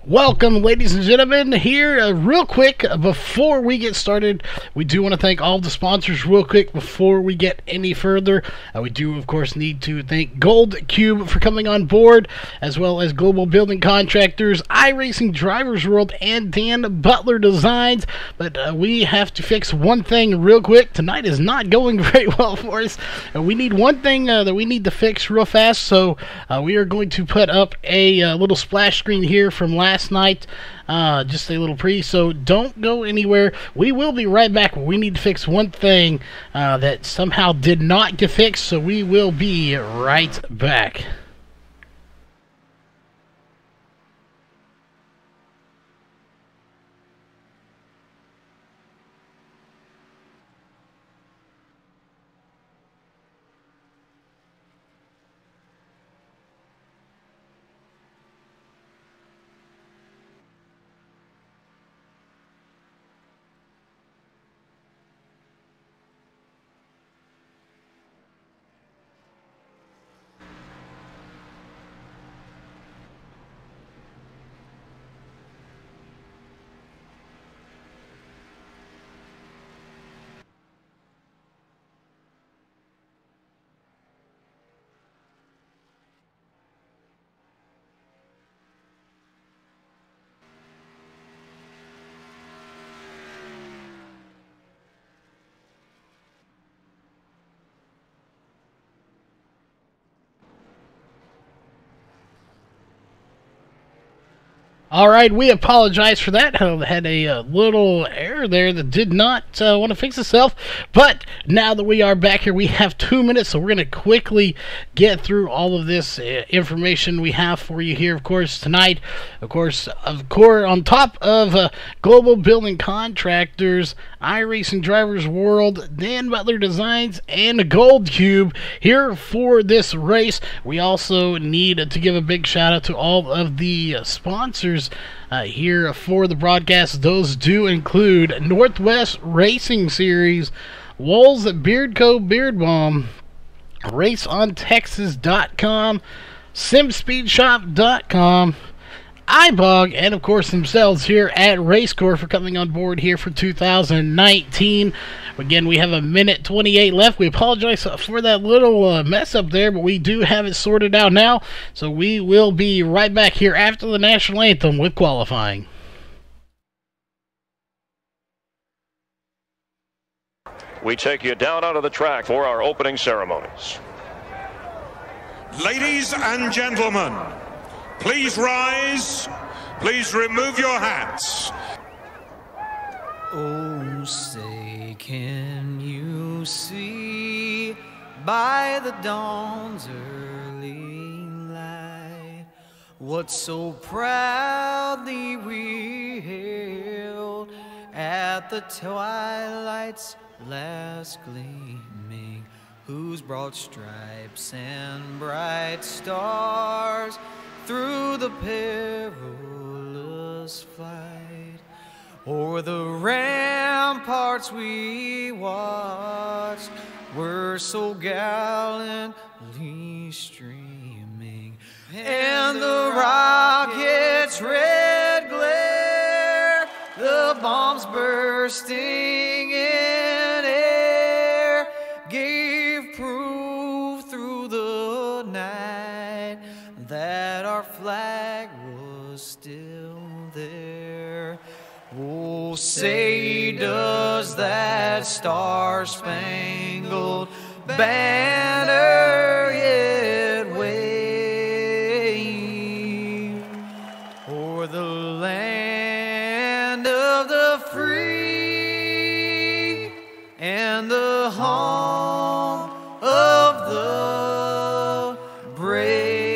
Welcome, ladies and gentlemen. Here, real quick, before we get started, we do want to thank all the sponsors real quick before we get any further. We do, of course, need to thank Gold Cube for coming on board, as well as Global Building Contractors, iRacing Drivers World, and Dan Butler Designs. But we have to fix one thing real quick. Tonight is not going very well for us. We need one thing that we need to fix real fast, so we are going to put up a little splash screen here from last night, just a little so don't go anywhere. We will be right back. We need to fix one thing that somehow did not get fixed, so we will be right back. Alright, we apologize for that. I had a little error there that did not want to fix itself. But now that we are back here, we have 2 minutes, so we're going to quickly get through all of this information we have for you here, of course, tonight. Of course, on top of Global Building Contractors, iRacing Drivers World, Dan Butler Designs, and Gold Cube here for this race. We also need to give a big shout out to all of the sponsors here for the broadcast. Those do include Northwest Racing Series, Wool's Beard Co. Beard Balm, RaceOnTexas.com, SimSpeedShop.com, iBog, and of course themselves here at RACECORE for coming on board here for 2019. Again, we have a minute 28 left. We apologize for that little mess up there, but we do have it sorted out now. So we will be right back here after the national anthem with qualifying. We take you down onto the track for our opening ceremonies. Ladies and gentlemen, please rise. Please remove your hats. Oh, say, can you see by the dawn's early light what so proudly we hailed at the twilight's last gleaming, whose broad stripes and bright stars through the perilous flight o'er the ramparts we watched were so gallantly streaming, and the rocket's red glare, the bombs bursting in air, gave proof through the night that our flag was still there. Oh, say, does that star-spangled banner yet wave o'er the land of the free and the home of the brave?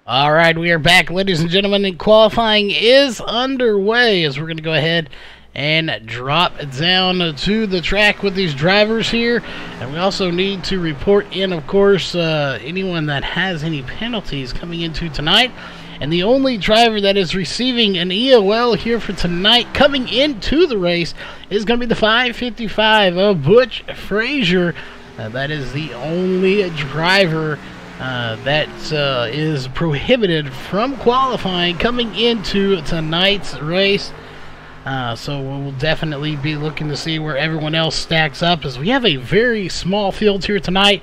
All right, we are back, ladies and gentlemen, and qualifying is underway as we're going to go ahead and drop down to the track with these drivers here. And we also need to report in, of course, anyone that has any penalties coming into tonight. And the only driver that is receiving an EOL here for tonight coming into the race is going to be the 555 of Butch Frazier. That is the only driver that is prohibited from qualifying coming into tonight's race. So we'll definitely be looking to see where everyone else stacks up, as we have a very small field here tonight.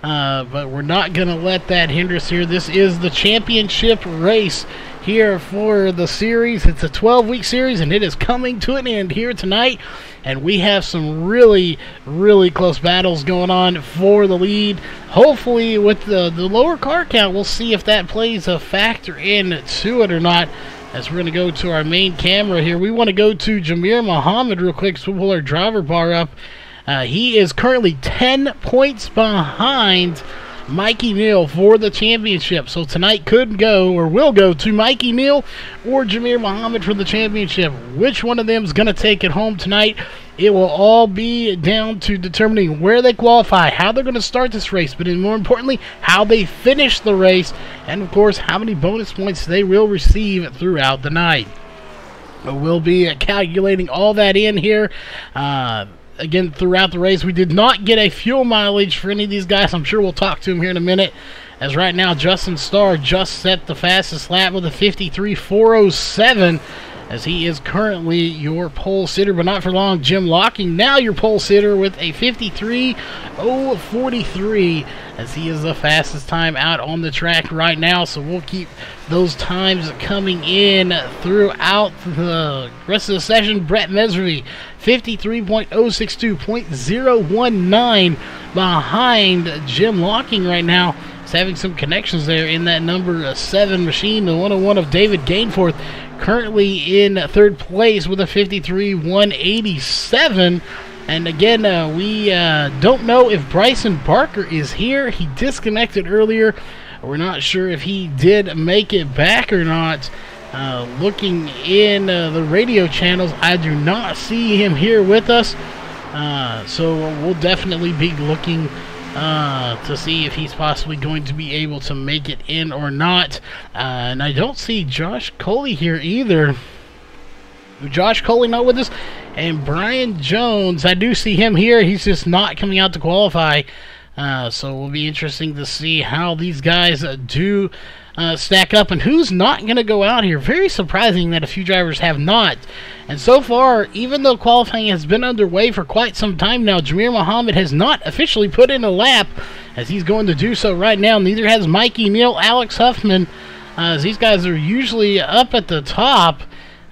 But we're not going to let that hinder us here. This is the championship race here for the series. It's a 12-week series, and it is coming to an end here tonight. And we have some really, really close battles going on for the lead. Hopefully, with the lower car count, we'll see if that plays a factor into it or not. As we're going to go to our main camera here, we want to go to Jamir Muhammad real quick, so we'll pull our driver bar up. He is currently 10 points behind Mikey Neal for the championship. So tonight could go, or will go, to Mikey Neal or Jamir Muhammad for the championship. Which one of them is going to take it home tonight? It will all be down to determining where they qualify, how they're going to start this race, but more importantly, how they finish the race, and of course, how many bonus points they will receive throughout the night. We'll be calculating all that in here. Again, throughout the race, we did not get a fuel mileage for any of these guys. I'm sure we'll talk to him here in a minute. As right now, Justin Starr just set the fastest lap with a 53.407, as he is currently your pole sitter, but not for long. Jim Locking, now your pole sitter, with a 53.043, as he is the fastest time out on the track right now. So we'll keep those times coming in throughout the rest of the session. Brett Mesry, 53.062, 0.019 behind Jim Locking right now. He's having some connections there in that number 7 machine. The 101 of David Gainforth, currently in third place with a 53.187. And again, we don't know if Bryson Barker is here. He disconnected earlier. We're not sure if he did make it back or not. Looking in the radio channels, I do not see him here with us. So we'll definitely be looking to see if he's possibly going to be able to make it in or not. And I don't see Josh Coley here either. Josh Coley not with us. And Brian Jones, I do see him here. He's just not coming out to qualify. So it will be interesting to see how these guys do stack up and who's not going to go out here. Very surprising that a few drivers have not. And so far, even though qualifying has been underway for quite some time now, Jamir Muhammad has not officially put in a lap, as he's going to do so right now. Neither has Mikey Neal, Alex Huffman, as these guys are usually up at the top.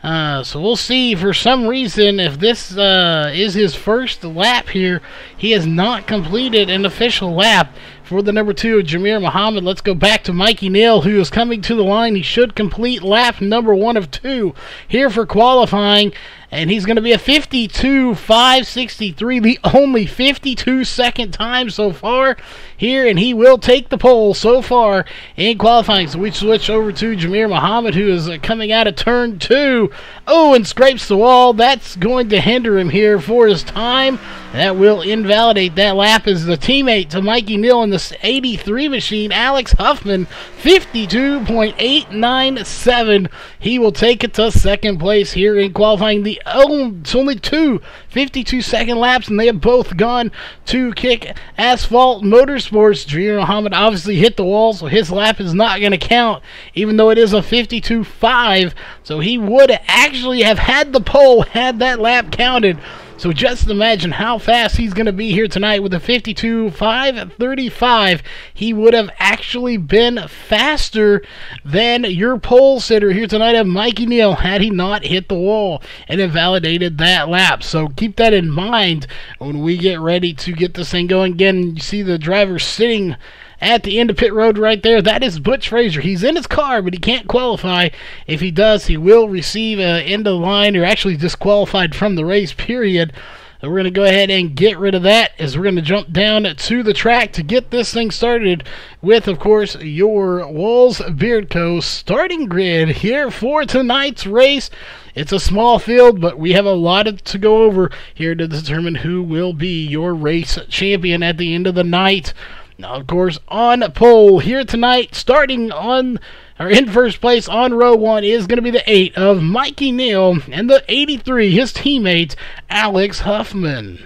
So we'll see. For some reason, if this is his first lap here, he has not completed an official lap for the number 2 of Jamir Muhammad. Let's go back to Mikey Neal, who is coming to the line. He should complete lap number 1 of 2 here for qualifying. And he's going to be a 52.563, the only 52-second time so far here, and he will take the pole so far in qualifying. So we switch over to Jamir Muhammad, who is coming out of turn 2. Oh, and scrapes the wall. That's going to hinder him here for his time. That will invalidate that lap, as the teammate to Mikey Neal in the 83 machine, Alex Huffman, 52.897. He will take it to second place here in qualifying. It's only 2 52-second laps, and they have both gone to Kick Asphalt Motorsports. Jamir Muhammad obviously hit the wall, so his lap is not going to count, even though it is a 52.5. So he would actually have had the pole had that lap counted. So just imagine how fast he's going to be here tonight with a 52.535. He would have actually been faster than your pole sitter here tonight of Mikey Neal had he not hit the wall and invalidated that lap. So keep that in mind when we get ready to get this thing going. Again, you see the driver sitting at the end of pit road right there. That is Butch Frazier. He's in his car, but he can't qualify. If he does, he will receive end of the line, or actually disqualified from the race, period. So we're going to go ahead and get rid of that, as we're going to jump down to the track to get this thing started with, of course, your Walls Beard Co. starting grid here for tonight's race. It's a small field, but we have a lot to go over here to determine who will be your race champion at the end of the night. Now, of course, on pole here tonight, starting on or in first place on row 1 is going to be the 8 of Mikey Neal and the 83, his teammate, Alex Huffman.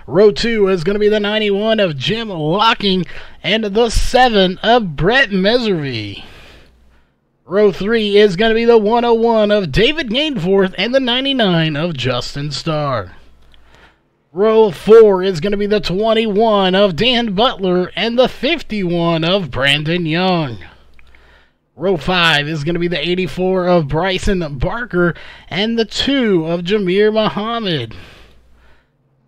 Row 2 is going to be the 91 of Jim Locking and the 7 of Brett Meservy. Row 3 is going to be the 101 of David Gainforth and the 99 of Justin Starr. Row 4 is going to be the 21 of Dan Butler and the 51 of Brandon Young. Row 5 is going to be the 84 of Bryson Barker and the 2 of Jameer Muhammad.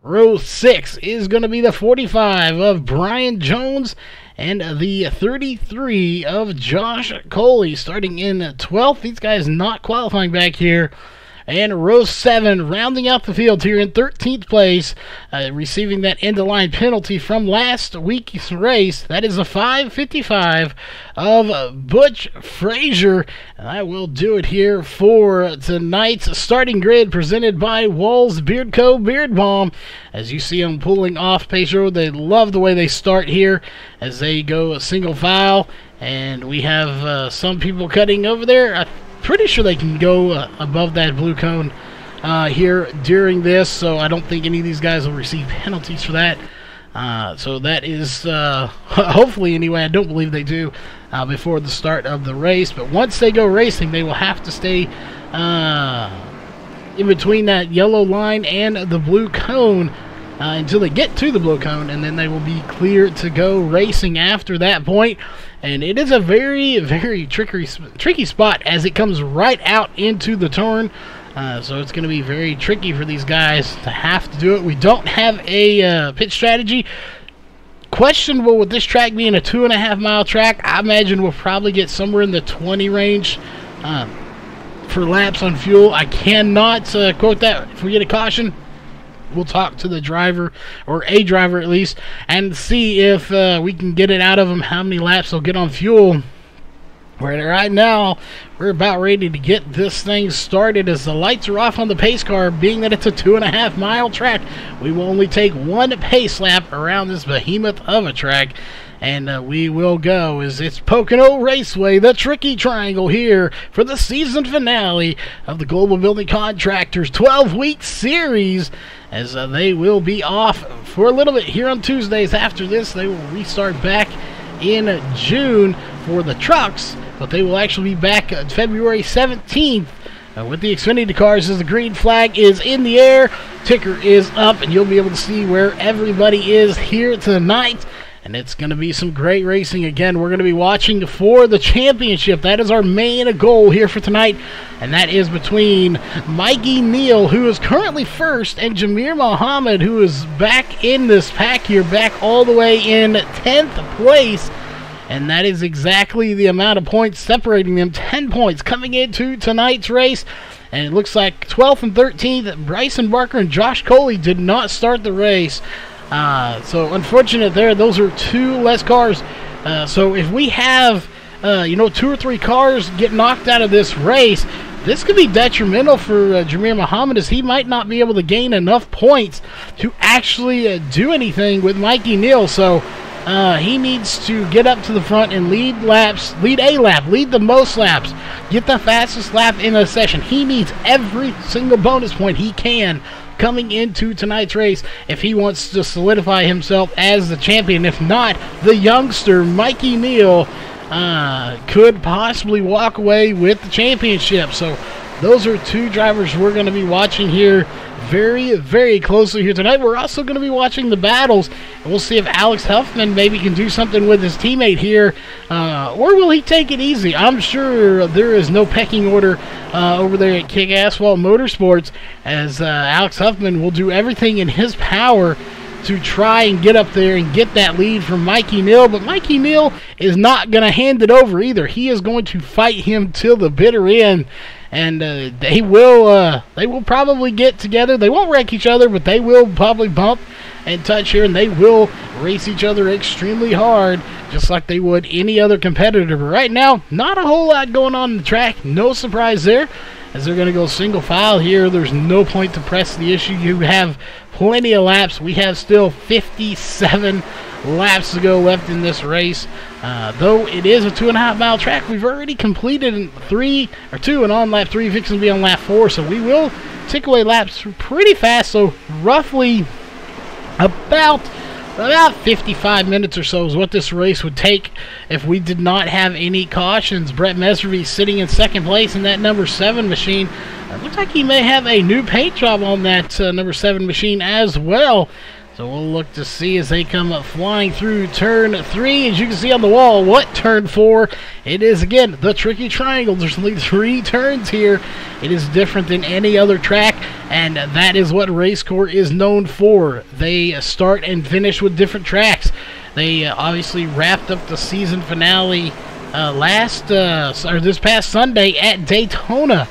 Row 6 is going to be the 45 of Brian Jones and the 33 of Josh Coley. Starting in 12th, these guys not qualifying back here. And row 7, rounding out the field here in 13th place, receiving that end-of-line penalty from last week's race. That is a 5:55 of Butch Frazier. And I will do it here for tonight's starting grid presented by Walls Beard Co. Beard Balm. As you see them pulling off Pace Road, they love the way they start here as they go a single file. And we have some people cutting over there. Pretty sure they can go above that blue cone here during this, so I don't think any of these guys will receive penalties for that. So that is, hopefully anyway, I don't believe they do before the start of the race, but once they go racing, they will have to stay in between that yellow line and the blue cone until they get to the blue cone, and then they will be clear to go racing after that point. And it is a very, very tricky spot as it comes right out into the turn. So it's going to be very tricky for these guys to have to do it. We don't have a pit strategy. Questionable with this track being a 2.5 mile track. I imagine we'll probably get somewhere in the 20 range for laps on fuel. I cannot quote that. If we get a caution, we'll talk to the driver, or a driver at least, and see if we can get it out of them, how many laps they'll get on fuel. Right now, we're about ready to get this thing started as the lights are off on the pace car. Being that it's a 2.5 mile track, we will only take one pace lap around this behemoth of a track. And we will go as it's Pocono Raceway, the tricky triangle here for the season finale of the Global Building Contractors 12-week series, as they will be off for a little bit here on Tuesdays. After this, they will restart back in June for the trucks, but they will actually be back on February 17th with the Xfinity cars as the green flag is in the air, ticker is up, and you'll be able to see where everybody is here tonight. And it's going to be some great racing. Again, we're going to be watching for the championship. That is our main goal here for tonight. And that is between Mikey Neal, who is currently first, and Jameer Muhammad, who is back in this pack here, back all the way in 10th place. And that is exactly the amount of points separating them. 10 points coming into tonight's race. And it looks like 12th and 13th, Bryson Barker and Josh Coley did not start the race. So unfortunate there. Those are two less cars. So if we have, 2 or 3 cars get knocked out of this race, this could be detrimental for Jameer Muhammad, as he might not be able to gain enough points to actually do anything with Mikey Neal. So he needs to get up to the front and lead a lap, lead the most laps, get the fastest lap in a session. He needs every single bonus point he can coming into tonight's race if he wants to solidify himself as the champion. If not, the youngster Mikey Neal could possibly walk away with the championship. So those are two drivers we're going to be watching here very, very closely here tonight. We're also going to be watching the battles, and we'll see if Alex Huffman maybe can do something with his teammate here, or will he take it easy? I'm sure there is no pecking order over there at Kick Asphalt Motorsports, as Alex Huffman will do everything in his power to try and get up there and get that lead from Mikey Neal. But Mikey Neal is not going to hand it over either. He is going to fight him till the bitter end. And they will probably get together. They won't wreck each other, but they will probably bump and touch here, and they will race each other extremely hard, just like they would any other competitor. But right now, not a whole lot going on in the track. No surprise there, as they're going to go single file here. There's no point to press the issue. You have plenty of laps. We have still 57 laps to go left in this race. Though it is a 2.5 mile track, we've already completed 2 and on lap 3, fixing to be on lap 4, so we will tick away laps pretty fast. So roughly about 55 minutes or so is what this race would take if we did not have any cautions. Brett Messervy sitting in second place in that number 7 machine. It looks like he may have a new paint job on that number 7 machine as well. So we'll look to see as they come up flying through turn 3. As you can see on the wall, what turn 4? It is, again, the tricky triangle. There's only 3 turns here. It is different than any other track, and that is what RACECORE is known for. They start and finish with different tracks. They obviously wrapped up the season finale this past Sunday at Daytona,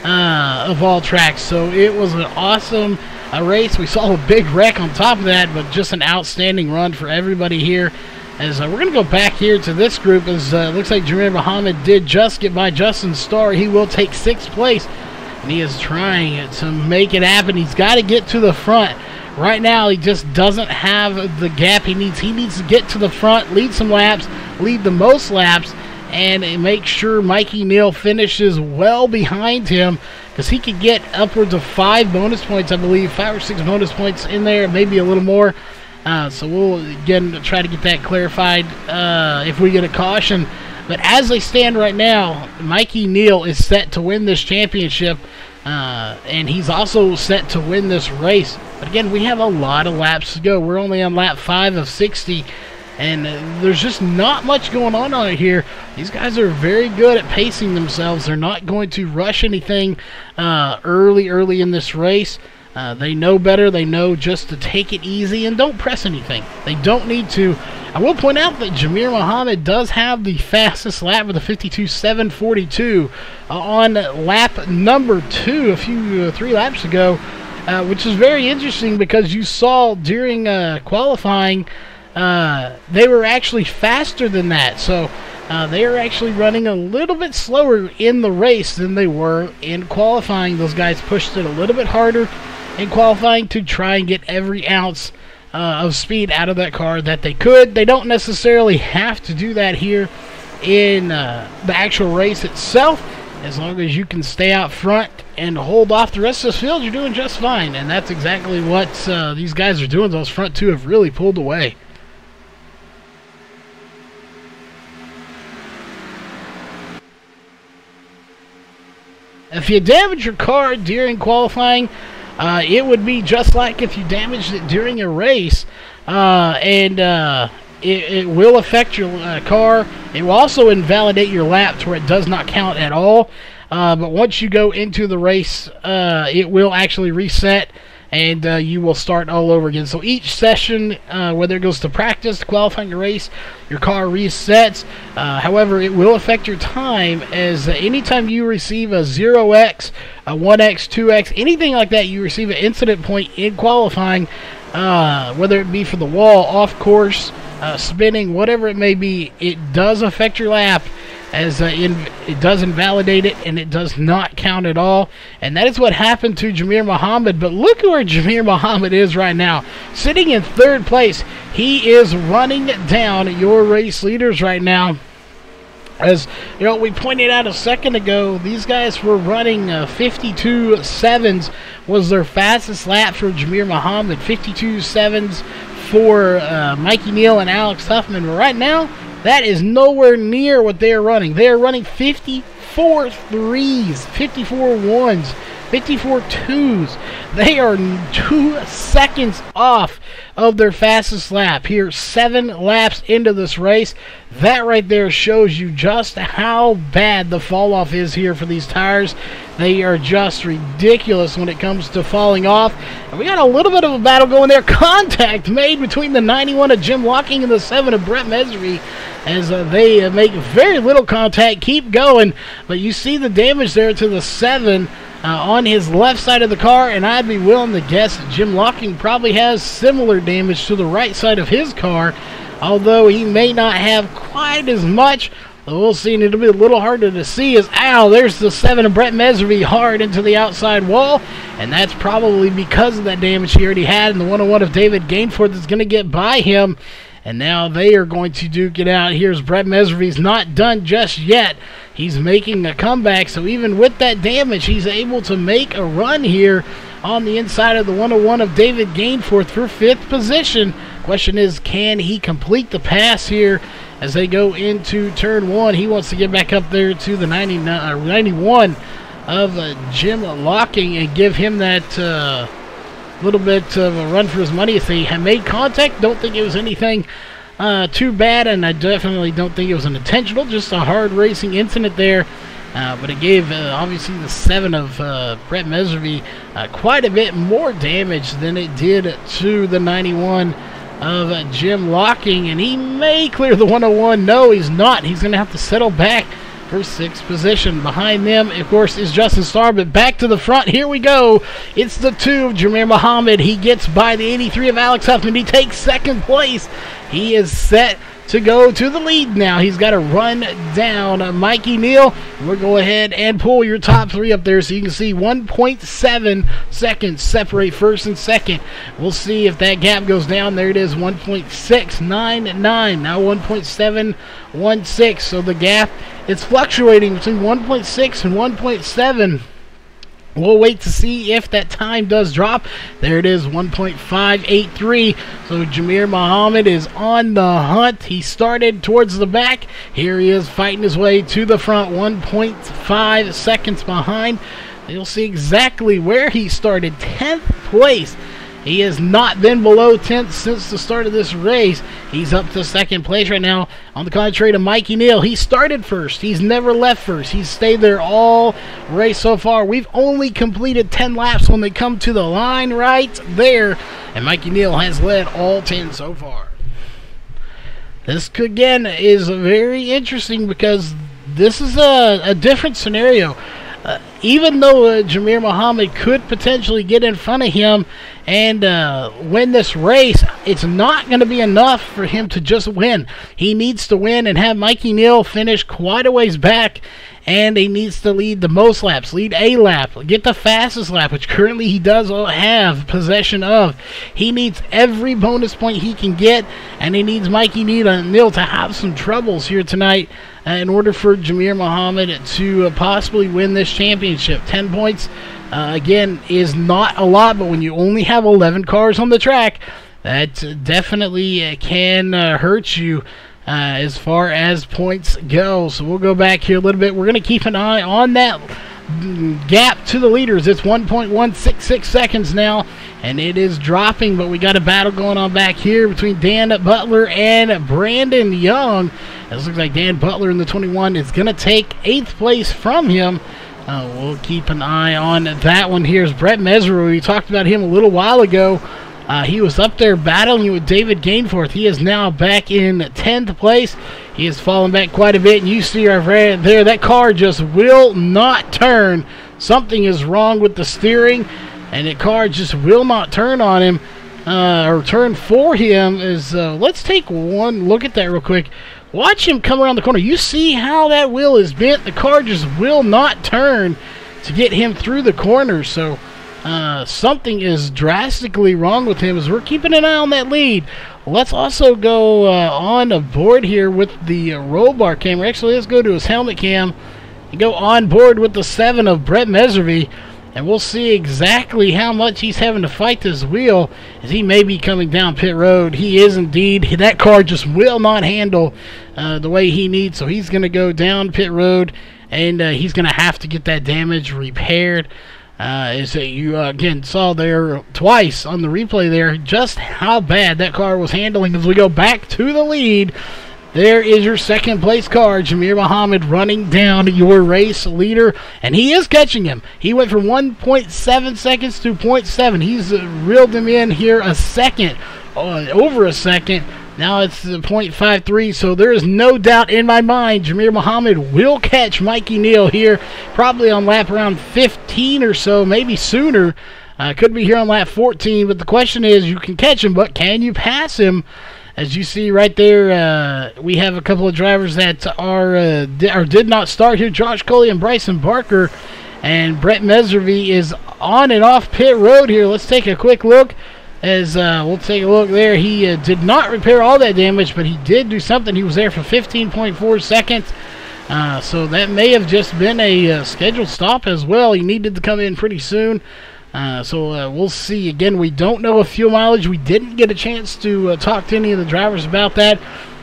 of all tracks. So it was an awesome race. We saw a big wreck on top of that, but just an outstanding run for everybody here. As we're going to go back here to this group, as looks like Jamir Muhammad did just get by Justin Starr. He will take 6th place, and he is trying to make it happen. He's got to get to the front. Right now, he just doesn't have the gap he needs. He needs to get to the front, lead some laps, lead the most laps, and make sure Mikey Neal finishes well behind him, because he could get upwards of 5 bonus points, I believe, 5 or 6 bonus points in there, maybe a little more. So we'll, again, try to get that clarified if we get a caution. But as they stand right now, Mikey Neal is set to win this championship, and he's also set to win this race. But again, we have a lot of laps to go. We're only on lap 5 of 60. And there's just not much going on here. These guys are very good at pacing themselves. They're not going to rush anything early in this race. They know better. They know just to take it easy and don't press anything. They don't need to. I will point out that Jamir Muhammad does have the fastest lap with a 52.742 on lap number 2 3 laps ago, which is very interesting because you saw during qualifying they were actually faster than that. So they are actually running a little bit slower in the race than they were in qualifying. Those guys pushed it a little bit harder in qualifying to try and get every ounce of speed out of that car that they could. They don't necessarily have to do that here in the actual race itself. As long as you can stay out front and hold off the rest of the field, you're doing just fine. And that's exactly what these guys are doing. Those front 2 have really pulled away. If you damage your car during qualifying, it would be just like if you damaged it during a race, and it will affect your car. It will also invalidate your lap to where it does not count at all. But once you go into the race, it will actually reset, and you will start all over again. So each session, whether it goes to practice, qualifying a race, your car resets. However, it will affect your time, as anytime you receive a 0x, a 1x, 2x, anything like that, you receive an incident point in qualifying, whether it be for the wall, off course, spinning, whatever it may be, it does affect your lap, as it does invalidate it, and it does not count at all. And that is what happened to Jamir Muhammad. But look where Jamir Muhammad is right now, sitting in 3rd place. He is running down your race leaders right now. As you know, we pointed out a second ago, these guys were running 52.7s was their fastest lap for Jamir Muhammad. 52.7s for Mikey Neal and Alex Huffman. But right now, that is nowhere near what they are running. They are running 54 threes, 54 ones, 54 twos. They are 2 seconds off of their fastest lap here, 7 laps into this race. That right there shows you just how bad the fall off is here for these tires. They are just ridiculous when it comes to falling off. And we got a little bit of a battle going there. Contact made between the 91 of Jim Locking and the 7 of Brett Messervy, as they make very little contact, keep going. But you see the damage there to the 7 on his left side of the car, and I'd be willing to guess that Jim Locking probably has similar damage to the right side of his car, although he may not have quite as much. We'll see, and it'll be a little harder to see as, there's the 7 of Brett Messervy hard into the outside wall, and that's probably because of that damage he already had, and the 101 of David Gainforth is going to get by him, and now they are going to duke it out. Here's Brett Messervy's not done just yet. He's making a comeback, so even with that damage, he's able to make a run here on the inside of the 101 of David Gainforth for 5th position. Question is, can he complete the pass here as they go into turn 1? He wants to get back up there to the 91 of Jim Locking and give him that little bit of a run for his money. If they had made contact, don't think it was anything too bad, and I definitely don't think it was an intentional, just a hard racing incident there. But it gave, obviously, the 7 of Brett Messervy quite a bit more damage than it did to the 91 of Jim Locking, and he may clear the 101. No, he's not. He's going to have to settle back for 6th position. Behind them, of course, is Justin Starr, but back to the front. Here we go. It's the 2 of Jameer Muhammad. He gets by the 83 of Alex Huffman. He takes 2nd place. He is set to go to the lead now. He's got to run down Mikey Neal. We'll go ahead and pull your top 3 up there so you can see 1.7 seconds separate 1st and 2nd. We'll see if that gap goes down. There it is, 1.699. Now 1.716. So the gap is fluctuating between 1.6 and 1.7. We'll wait to see if that time does drop. There it is, 1.583. So Jameer Muhammad is on the hunt. He started towards the back. Here he is fighting his way to the front, 1.5 seconds behind. You'll see exactly where he started, 10th place. He has not been below 10th since the start of this race. He's up to 2nd place right now. On the contrary to Mikey Neal, he started 1st. He's never left 1st. He's stayed there all race so far. We've only completed 10 laps when they come to the line right there. And Mikey Neal has led all 10 so far. This, again, is very interesting because this is a different scenario. Even though Jameer Muhammad could potentially get in front of him and win this race, it's not going to be enough for him to just win. He needs to win and have Mikey Neal finish quite a ways back, and he needs to lead the most laps, lead a lap, get the fastest lap, which currently he does have possession of. He needs every bonus point he can get, and he needs Mikey Neal to have some troubles here tonight in order for Jameer Muhammad to possibly win this championship. 10 points, again, is not a lot, but when you only have 11 cars on the track, that definitely can hurt you as far as points go. So we'll go back here a little bit. We're going to keep an eye on that gap to the leaders. It's 1.166 seconds now, and it is dropping, but we got a battle going on back here between Dan Butler and Brandon Young. It looks like Dan Butler in the 21 is going to take 8th place from him. We'll keep an eye on that one. Here's Brett Messervy. We talked about him a little while ago. He was up there battling with David Gainforth. He is now back in 10th place. He has fallen back quite a bit, and you see right there, that car just will not turn. Something is wrong with the steering, and the car just will not turn on him, or turn for him. Let's take one look at that real quick. Watch him come around the corner. You see how that wheel is bent? The car just will not turn to get him through the corner. So something is drastically wrong with him as we're keeping an eye on that lead. Let's also go on board here with the roll bar camera. Actually, let's go to his helmet cam and go on board with the 7 of Brett Messervy. And we'll see exactly how much he's having to fight this wheel as he may be coming down pit road. He is indeed. That car just will not handle the way he needs. So he's going to go down pit road, and he's going to have to get that damage repaired. As you again saw there twice on the replay there, just how bad that car was handling. As we go back to the lead, there is your 2nd place car, Jameer Muhammad, running down your race leader, and he is catching him. He went from 1.7 seconds to 0.7. He's reeled him in here a second, over a second. Now it's 0.53, so there is no doubt in my mind Jameer Muhammad will catch Mikey Neal here, probably on lap around 15 or so, maybe sooner. Could be here on lap 14, but the question is, you can catch him, but can you pass him? As you see right there, we have a couple of drivers that are did not start here. Josh Coley and Bryson Barker. And Brett Meservy is on and off pit road here. Let's take a quick look. As we'll take a look there. He did not repair all that damage, but he did do something. He was there for 15.4 seconds. So that may have just been a scheduled stop as well. He needed to come in pretty soon. So we'll see. Again, we don't know of fuel mileage. We didn't get a chance to talk to any of the drivers about that.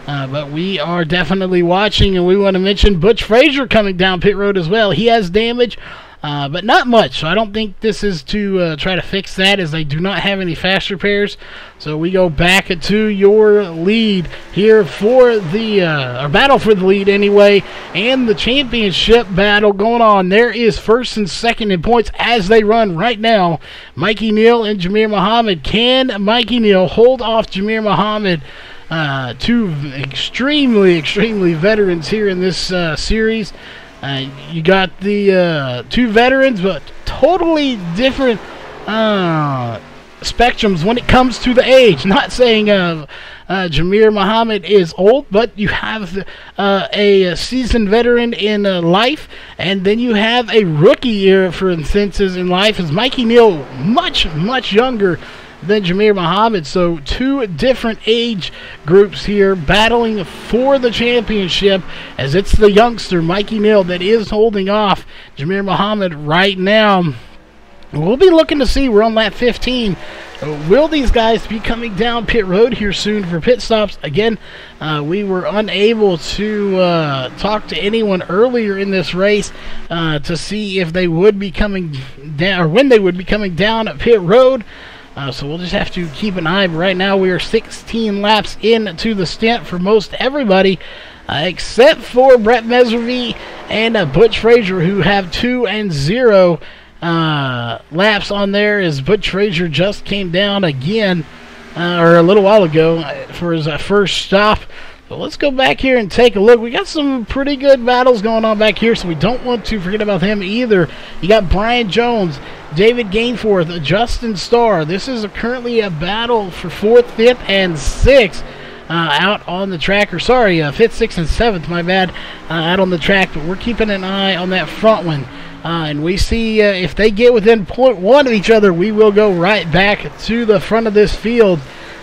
But we are definitely watching, and we want to mention Butch Frazier coming down pit road as well. He has damage, but not much. So I don't think this is to try to fix that, as they do not have any fast repairs. So we go back to your lead here for the or battle for the lead anyway, and the championship battle going on. There is first and second in points as they run right now. Mikey Neal and Jameer Muhammad. Can Mikey Neal hold off Jameer Muhammad? Two extremely veterans here in this series. You got the two veterans, but totally different spectrums when it comes to the age. Not saying Jameer Muhammad is old, but you have a seasoned veteran in life, and then you have a rookie, for instances, in life. As Mikey Neal, much younger than Jameer Muhammad. So two different age groups here battling for the championship, as it's the youngster Mikey Neal that is holding off Jameer Muhammad right now. We'll be looking to see. We're on lap 15. Will these guys be coming down pit road here soon for pit stops? Again, we were unable to talk to anyone earlier in this race to see if they would be coming down, or when they would be coming down at pit road. So we'll just have to keep an eye. But right now we are 16 laps into the stint for most everybody, except for Brett Meservy and Butch Frazier, who have 2 and 0 laps on there, as Butch Frazier just came down again, or a little while ago, for his first stop. So let's go back here and take a look. We got some pretty good battles going on back here, so we don't want to forget about him either. You got Brian Jones, David Gainforth, Justin Starr. This is currently a battle for 4th, 5th, and 6th out on the track. Or sorry, 5th, 6th, and 7th, my bad, out on the track. But we're keeping an eye on that front one. And we see if they get within 0.1 of each other, we will go right back to the front of this field.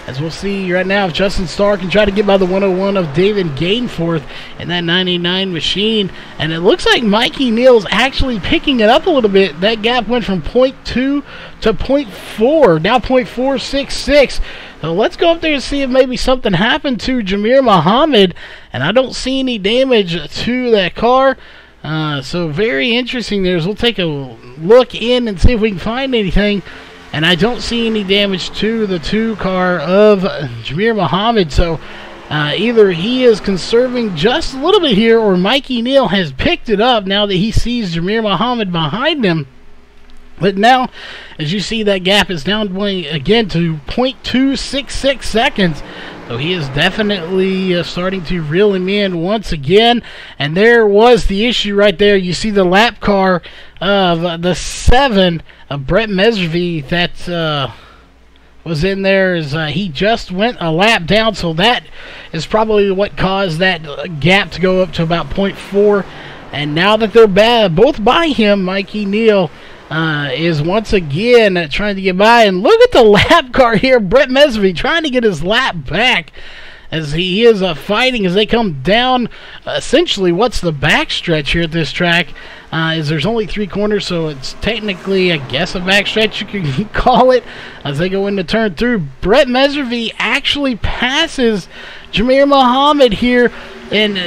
As we'll see right now, if Justin Starr can try to get by the 101 of David Gainforth in that 99 machine. And it looks like Mikey Neal's actually picking it up a little bit. That gap went from 0.2 to 0.4, now 0.466. So let's go up there and see if maybe something happened to Jameer Muhammad. And I don't see any damage to that car. So very interesting there. We'll take a look in and see if we can find anything. And I don't see any damage to the 2 car of Jameer Muhammad. So either he is conserving just a little bit here, or Mikey Neal has picked it up now that he sees Jameer Muhammad behind him. But now, as you see, that gap is down again to 0.266 seconds. So he is definitely starting to reel him in once again. And there was the issue right there. You see the lap car of the 7 of Brett Meservy that was in there. He just went a lap down. So that is probably what caused that gap to go up to about 0.4. And now that they're both by him, Mikey Neal is once again trying to get by. And look at the lap car here. Brett Meservy trying to get his lap back, as he is fighting as they come down. Essentially, what's the backstretch here at this track? Is there's only 3 corners, so it's technically, I guess, a backstretch you could call it, as they go into turn through. Brett Meservy actually passes Jameer Muhammad here, and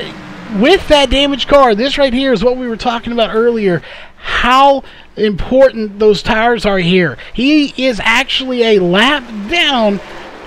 with that damaged car, this right here is what we were talking about earlier, how important those tires are here. He is actually a lap down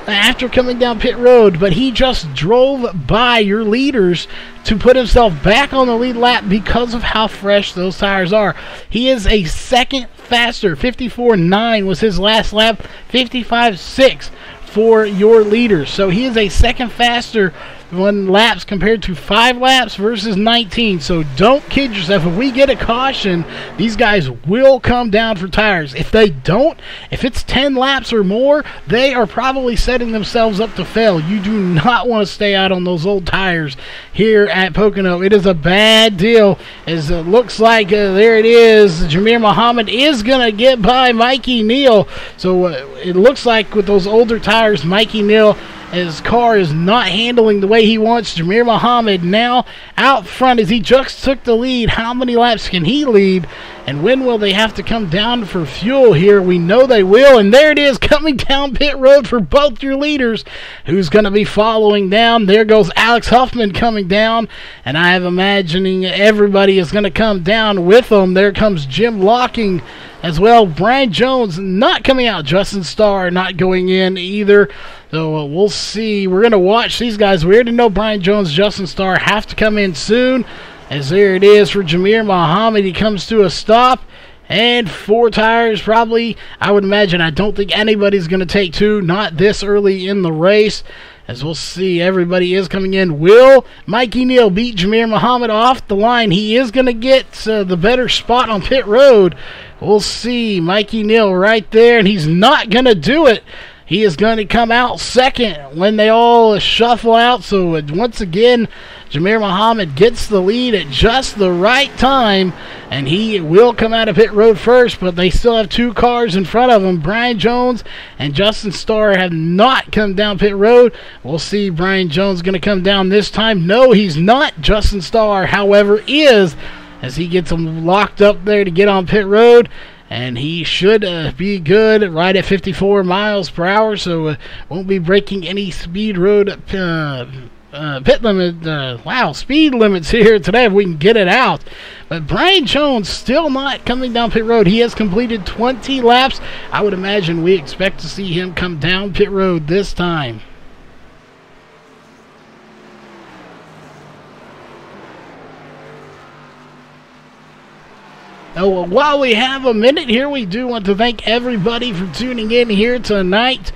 after coming down pit road, but he just drove by your leaders to put himself back on the lead lap because of how fresh those tires are. He is a second faster. 54.9 was his last lap, 55.6 for your leaders. So he is a second faster laps compared to 5 laps versus 19. So don't kid yourself. If we get a caution, these guys will come down for tires. If they don't, if it's 10 laps or more, they are probably setting themselves up to fail. You do not want to stay out on those old tires here at Pocono. It is a bad deal, as it looks like there it is. Jamir Muhammad is going to get by Mikey Neal. So it looks like with those older tires, Mikey Neal, his car is not handling the way he wants. Jamir Muhammad now out front as he just took the lead. How many laps can he lead? And when will they have to come down for fuel here? We know they will. And there it is, coming down pit road for both your leaders. Who's going to be following down? There goes Alex Huffman coming down. And I am imagining everybody is going to come down with them. There comes Jim Locking as well. Brian Jones not coming out. Justin Starr not going in either. So we'll see. We're going to watch these guys. We already know Brian Jones, Justin Starr have to come in soon. As there it is for Jamir Muhammad. He comes to a stop. And 4 tires probably. I would imagine. I don't think anybody's going to take 2. Not this early in the race. As we'll see, everybody is coming in. Will Mikey Neal beat Jamir Muhammad off the line? He is going to get the better spot on pit road. We'll see. Mikey Neal right there. And he's not going to do it. He is going to come out second when they all shuffle out. So once again, Jamir Muhammad gets the lead at just the right time, and he will come out of pit road first, but they still have 2 cars in front of him. Brian Jones and Justin Starr have not come down pit road. We'll see. Brian Jones going to come down this time. No, he's not. Justin Starr, however, is, as he gets him locked up there to get on pit road. And he should be good right at 54 miles per hour, so won't be breaking any speed road pit limit. Speed limits here today if we can get it out. But Brian Jones still not coming down pit road. He has completed 20 laps. I would imagine we expect to see him come down pit road this time. Now, while we have a minute here, we do want to thank everybody for tuning in here tonight.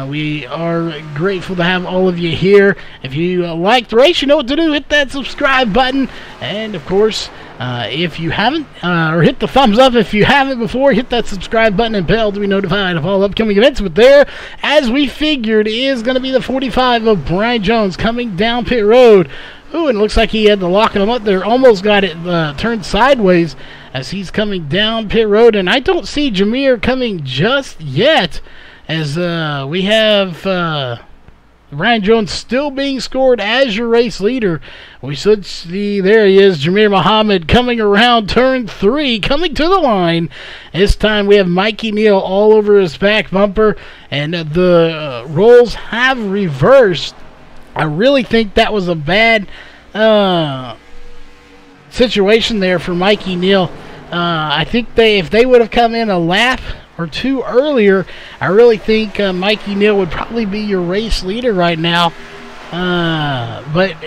We are grateful to have all of you here. If you like the race, you know what to do. Hit that subscribe button. And, of course, if you haven't, or hit the thumbs up if you haven't before, hit that subscribe button and bell to be notified of all upcoming events. But there, as we figured, is going to be the 45 of Brian Jones coming down pit road. Ooh, and it looks like he had to lock him up there. Almost got it turned sideways as he's coming down pit road. And I don't see Jamir coming just yet, as we have Brian Jones still being scored as your race leader. We should see, there he is, Jamir Muhammad coming around turn 3, coming to the line. This time we have Mikey Neal all over his back bumper, and the roles have reversed. I really think that was a bad situation there for Mikey Neal. I think if they would have come in a lap or 2 earlier, I really think Mikey Neal would probably be your race leader right now. But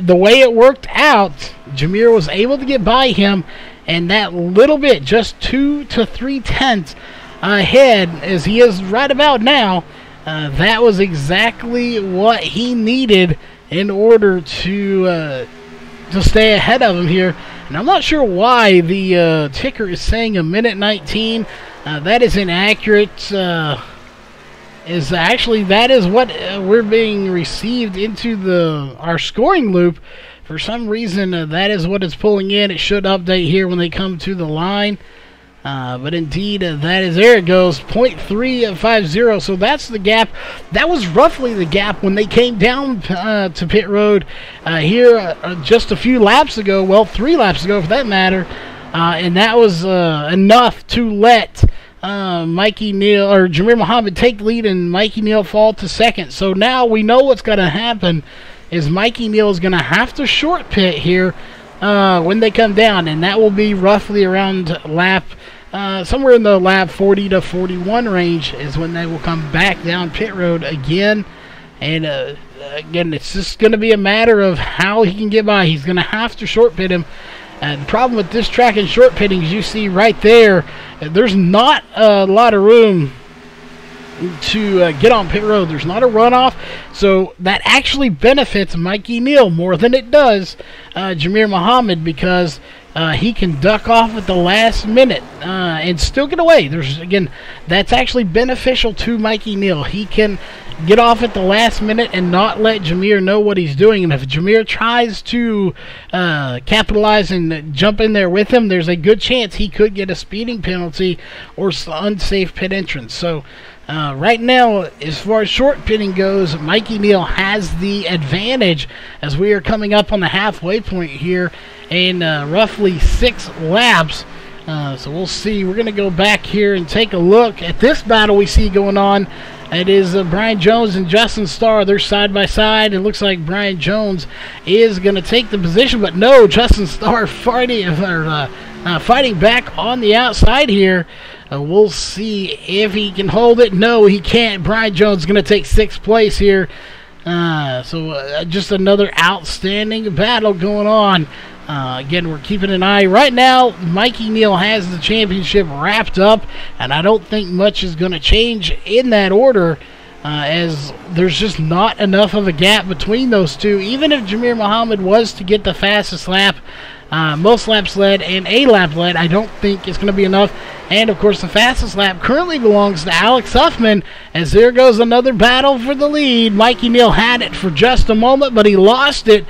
the way it worked out, Jamir was able to get by him, and that little bit, just 2 to 3 tenths ahead, as he is right about now, that was exactly what he needed in order to stay ahead of him here. And I'm not sure why the ticker is saying 1:19. That is inaccurate. That is what we're being received into our scoring loop. For some reason, that is what it's pulling in. It should update here when they come to the line. But indeed, that is, there it goes, 0.350. So that's the gap. That was roughly the gap when they came down to pit road here just a few laps ago. Well, 3 laps ago for that matter. And that was enough to let Mikey Neal or Jamir Muhammad take the lead and Mikey Neal fall to second. So now we know what's going to happen is Mikey Neal is going to have to short pit here when they come down, and that will be roughly around lap somewhere in the lap 40 to 41 range is when they will come back down pit road again. And again, it's just going to be a matter of how he can get by. He's going to have to short pit him. The problem with this track and short pitting, as you see right there, there's not a lot of room to get on pit road. There's not a runoff, so that actually benefits Mikey Neal more than it does Jamir Muhammad, because he can duck off at the last minute and still get away. That's actually beneficial to Mikey Neal. He can get off at the last minute and not let Jamir know what he's doing. And if Jamir tries to capitalize and jump in there with him, there's a good chance he could get a speeding penalty or unsafe pit entrance. So right now, as far as short pitting goes, Mikey Neal has the advantage as we are coming up on the halfway point here in roughly 6 laps. So we'll see. We're going to go back here and take a look at this battle we see going on. It is Brian Jones and Justin Starr. They're side by side. It looks like Brian Jones is going to take the position, but no, Justin Starr fighting back on the outside here. We'll see if he can hold it. No, he can't. Brian Jones is going to take 6th place here. So just another outstanding battle going on. Again, we're keeping an eye. Right now, Mikey Neal has the championship wrapped up, and I don't think much is going to change in that order, as there's just not enough of a gap between those two. Even if Jamir Muhammad was to get the fastest lap, most laps led and a lap led, I don't think it's going to be enough. And, of course, the fastest lap currently belongs to Alex Huffman, as there goes another battle for the lead. Mikey Neal had it for just a moment, but he lost it.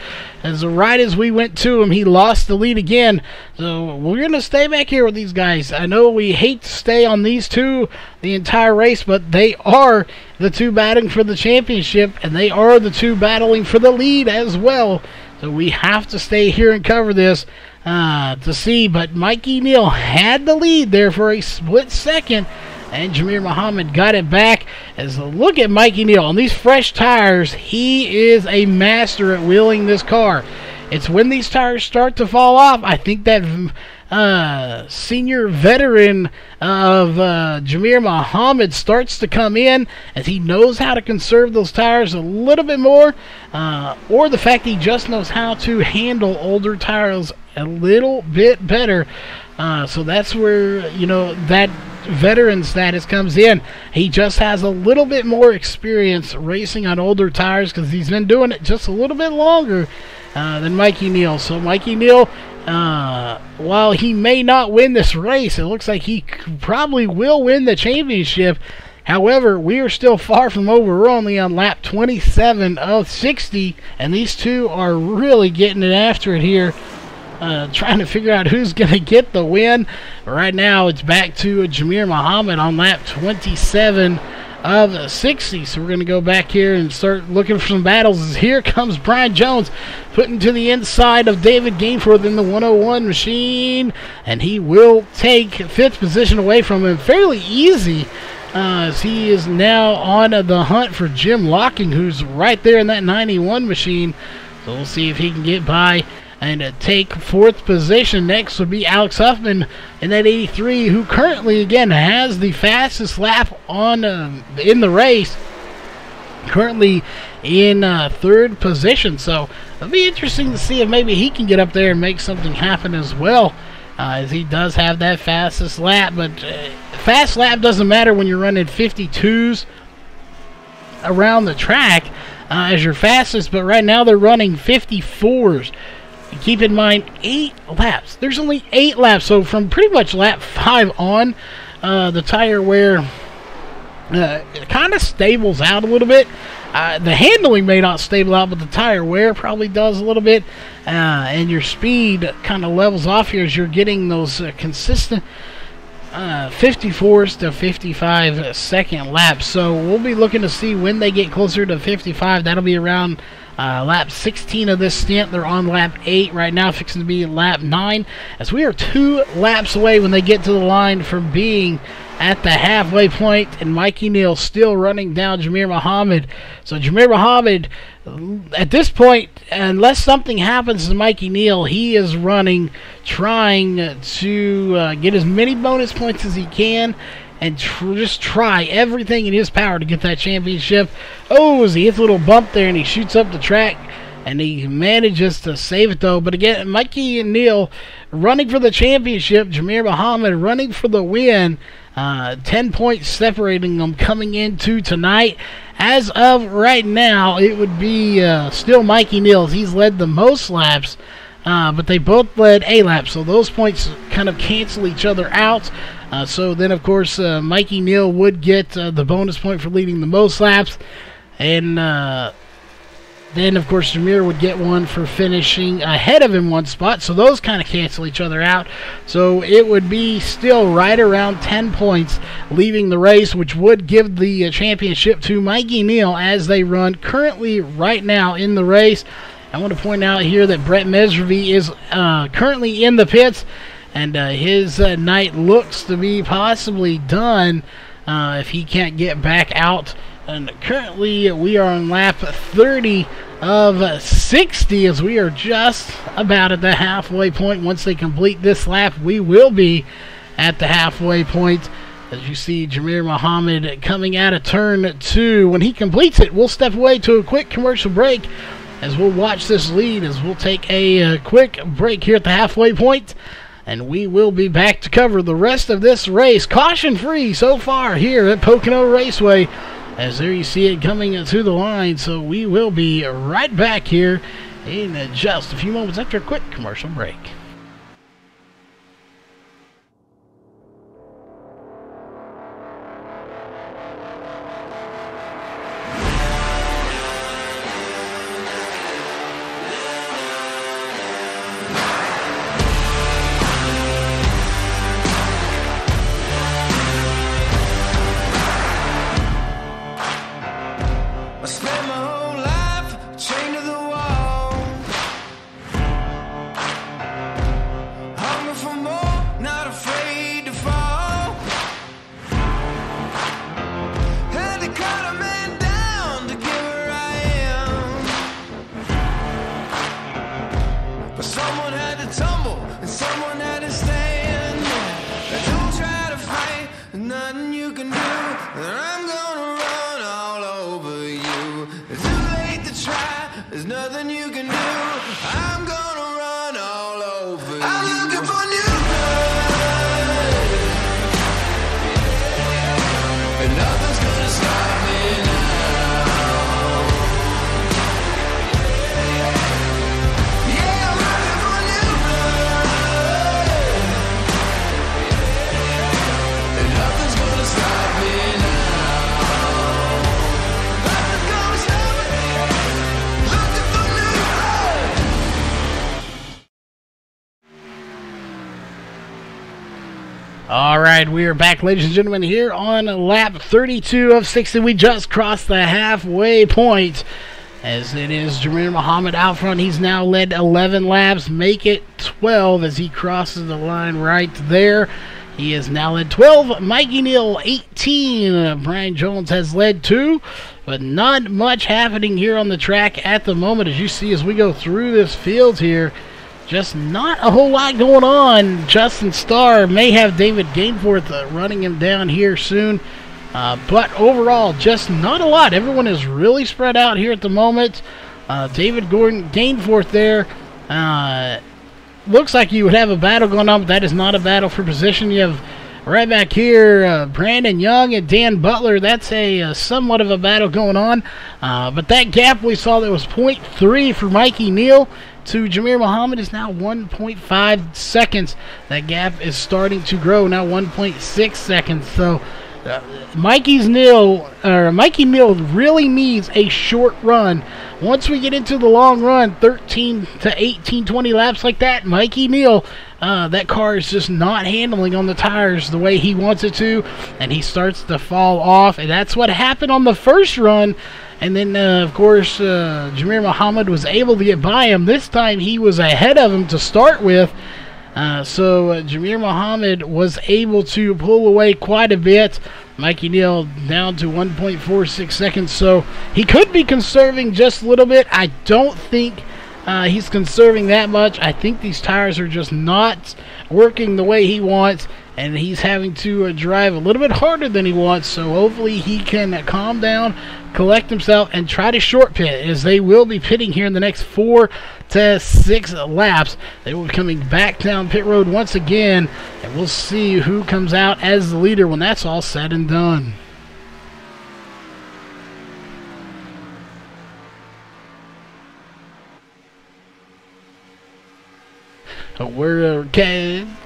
Right as we went to him, he lost the lead again. So we're going to stay back here with these guys. I know we hate to stay on these two the entire race, but they are the two battling for the championship, and they are the two battling for the lead as well. So we have to stay here and cover this to see. But Mikey Neal had the lead there for a split second, and Jamir Muhammad got it back. As a look at Mikey Neal on these fresh tires, he is a master at wheeling this car. It's when these tires start to fall off, I think that senior veteran of Jamir Muhammad starts to come in, as he knows how to conserve those tires a little bit more, or the fact he just knows how to handle older tires a little bit better. So that's where, that veteran status comes in. He just has a little bit more experience racing on older tires, because he's been doing it just a little bit longer than Mikey Neal. So Mikey Neal, while he may not win this race, it looks like he probably will win the championship. However, we are still far from over. We're only on lap 27 of 60, and these two are really getting it after it here, trying to figure out who's going to get the win. Right now, it's back to Jamir Muhammad on lap 27 of 60. So we're going to go back here and start looking for some battles. Here comes Brian Jones, putting to the inside of David Gainforth in the 101 machine, and he will take 5th position away from him fairly easy, as he is now on the hunt for Jim Locking, who's right there in that 91 machine. So we'll see if he can get by and take 4th position. Next would be Alex Huffman in that 83, who currently, again, has the fastest lap on in the race. Currently in 3rd position. So it'll be interesting to see if maybe he can get up there and make something happen as well, as he does have that fastest lap. But fast lap doesn't matter when you're running 52s around the track as your fastest, but right now they're running 54s. Keep in mind, 8 laps. There's only 8 laps, so from pretty much lap 5 on, the tire wear kind of stables out a little bit. The handling may not stable out, but the tire wear probably does a little bit, and your speed kind of levels off here as you're getting those consistent 54s to 55 second laps. So we'll be looking to see when they get closer to 55. That'll be around lap 16 of this stint. They're on lap 8 right now, fixing to be lap 9, as we are 2 laps away when they get to the line from being at the halfway point, and Mikey Neal still running down Jamir Muhammad. So Jamir Muhammad, at this point, unless something happens to Mikey Neal, he is running, trying to get as many bonus points as he can, and just try everything in his power to get that championship. Oh, as he hits a little bump there and he shoots up the track, and he manages to save it though. But again, Mikey Neal running for the championship, Jamir Muhammad running for the win. 10 points separating them coming into tonight. As of right now, it would be still Mikey Neal. He's led the most laps, but they both led a lap, so those points kind of cancel each other out. So then, of course, Mikey Neal would get the bonus point for leading the most laps, and then, of course, Jameer would get one for finishing ahead of him one spot, so those kind of cancel each other out. So it would be still right around 10 points leaving the race, which would give the championship to Mikey Neal as they run currently right now in the race. I want to point out here that Brett Mesrevy is currently in the pits, and his night looks to be possibly done if he can't get back out. And currently we are on lap 30 of 60 as we are just about at the halfway point. Once they complete this lap, we will be at the halfway point. As you see Jameer Muhammad coming out of turn 2. When he completes it, we'll step away to a quick commercial break as we'll watch this lead, as we'll take a quick break here at the halfway point. And we will be back to cover the rest of this race, caution-free so far here at Pocono Raceway. As there you see it coming to the line, so we will be right back here in just a few moments after a quick commercial break. Alright, we are back, ladies and gentlemen, here on lap 32 of 60. We just crossed the halfway point, as it is Jameer Muhammad out front. He's now led 11 laps, make it 12 as he crosses the line right there. He has now led 12. Mikey Neal, 18. Brian Jones has led 2. But not much happening here on the track at the moment, as you see as we go through this field here. Just not a whole lot going on. Justin Starr may have David Gainforth running him down here soon. But overall, just not a lot. Everyone is really spread out here at the moment. David Gainforth there. Looks like you would have a battle going on, but that is not a battle for position. You have right back here Brandon Young and Dan Butler. That's a somewhat of a battle going on. But that gap we saw that was 0.3 for Mikey Neal to Jameer Muhammad is now 1.5 seconds. That gap is starting to grow, now 1.6 seconds. So Mikey Neal really needs a short run. Once we get into the long run, 13 to 18, 20 laps like that, Mikey Neal, that car is just not handling on the tires the way he wants it to, and he starts to fall off. And that's what happened on the first run. And then, of course, Jameer Muhammad was able to get by him. This time he was ahead of him to start with. So Jameer Muhammad was able to pull away quite a bit. Mikey Neal down to 1.46 seconds. So he could be conserving just a little bit. I don't think he's conserving that much. I think these tires are just not working the way he wants. and he's having to drive a little bit harder than he wants, so hopefully he can calm down, collect himself, and try to short pit, as they will be pitting here in the next 4 to 6 laps. They will be coming back down pit road once again, and we'll see who comes out as the leader when that's all said and done. We're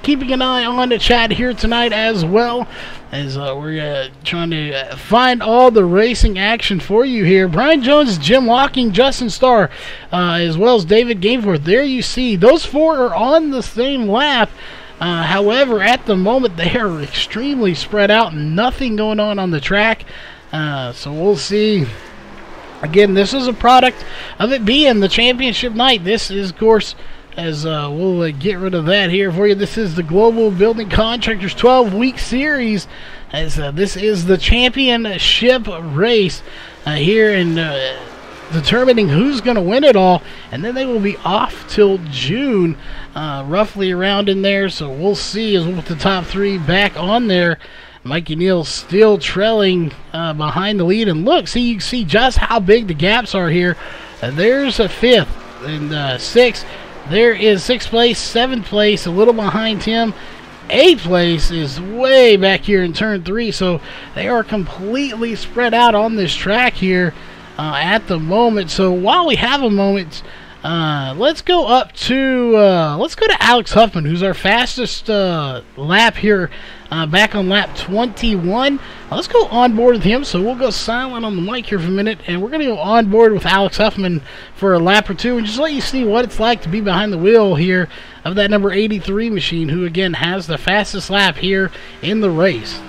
keeping an eye on the chat here tonight as well, as we're trying to find all the racing action for you here. Brian Jones, Jim Walking, Justin Starr, as well as David Gameforth. There you see, those 4 are on the same lap. However, at the moment, they are extremely spread out. Nothing going on the track. So we'll see. Again, this is a product of it being the championship night. This is, of course, as we'll get rid of that here for you. This is the Global Building Contractors 12-week series, as this is the championship race here in determining who's going to win it all, and then they will be off till June, roughly around in there. So we'll see as we'll put the top 3 back on there. Mikey Neal still trailing behind the lead, and look, you can see just how big the gaps are here. There's a 5th and 6th. There is 6th place, 7th place, a little behind him. 8th place is way back here in turn 3, so they are completely spread out on this track here at the moment. So while we have a moment, let's go to Alex Huffman, who's our fastest lap here, back on lap 21. Let's go on board with him. So we'll go silent on the mic here for a minute, and we're going to go on board with Alex Huffman for a lap or two, and just let you see what it's like to be behind the wheel here of that number 83 machine, who again has the fastest lap here in the race.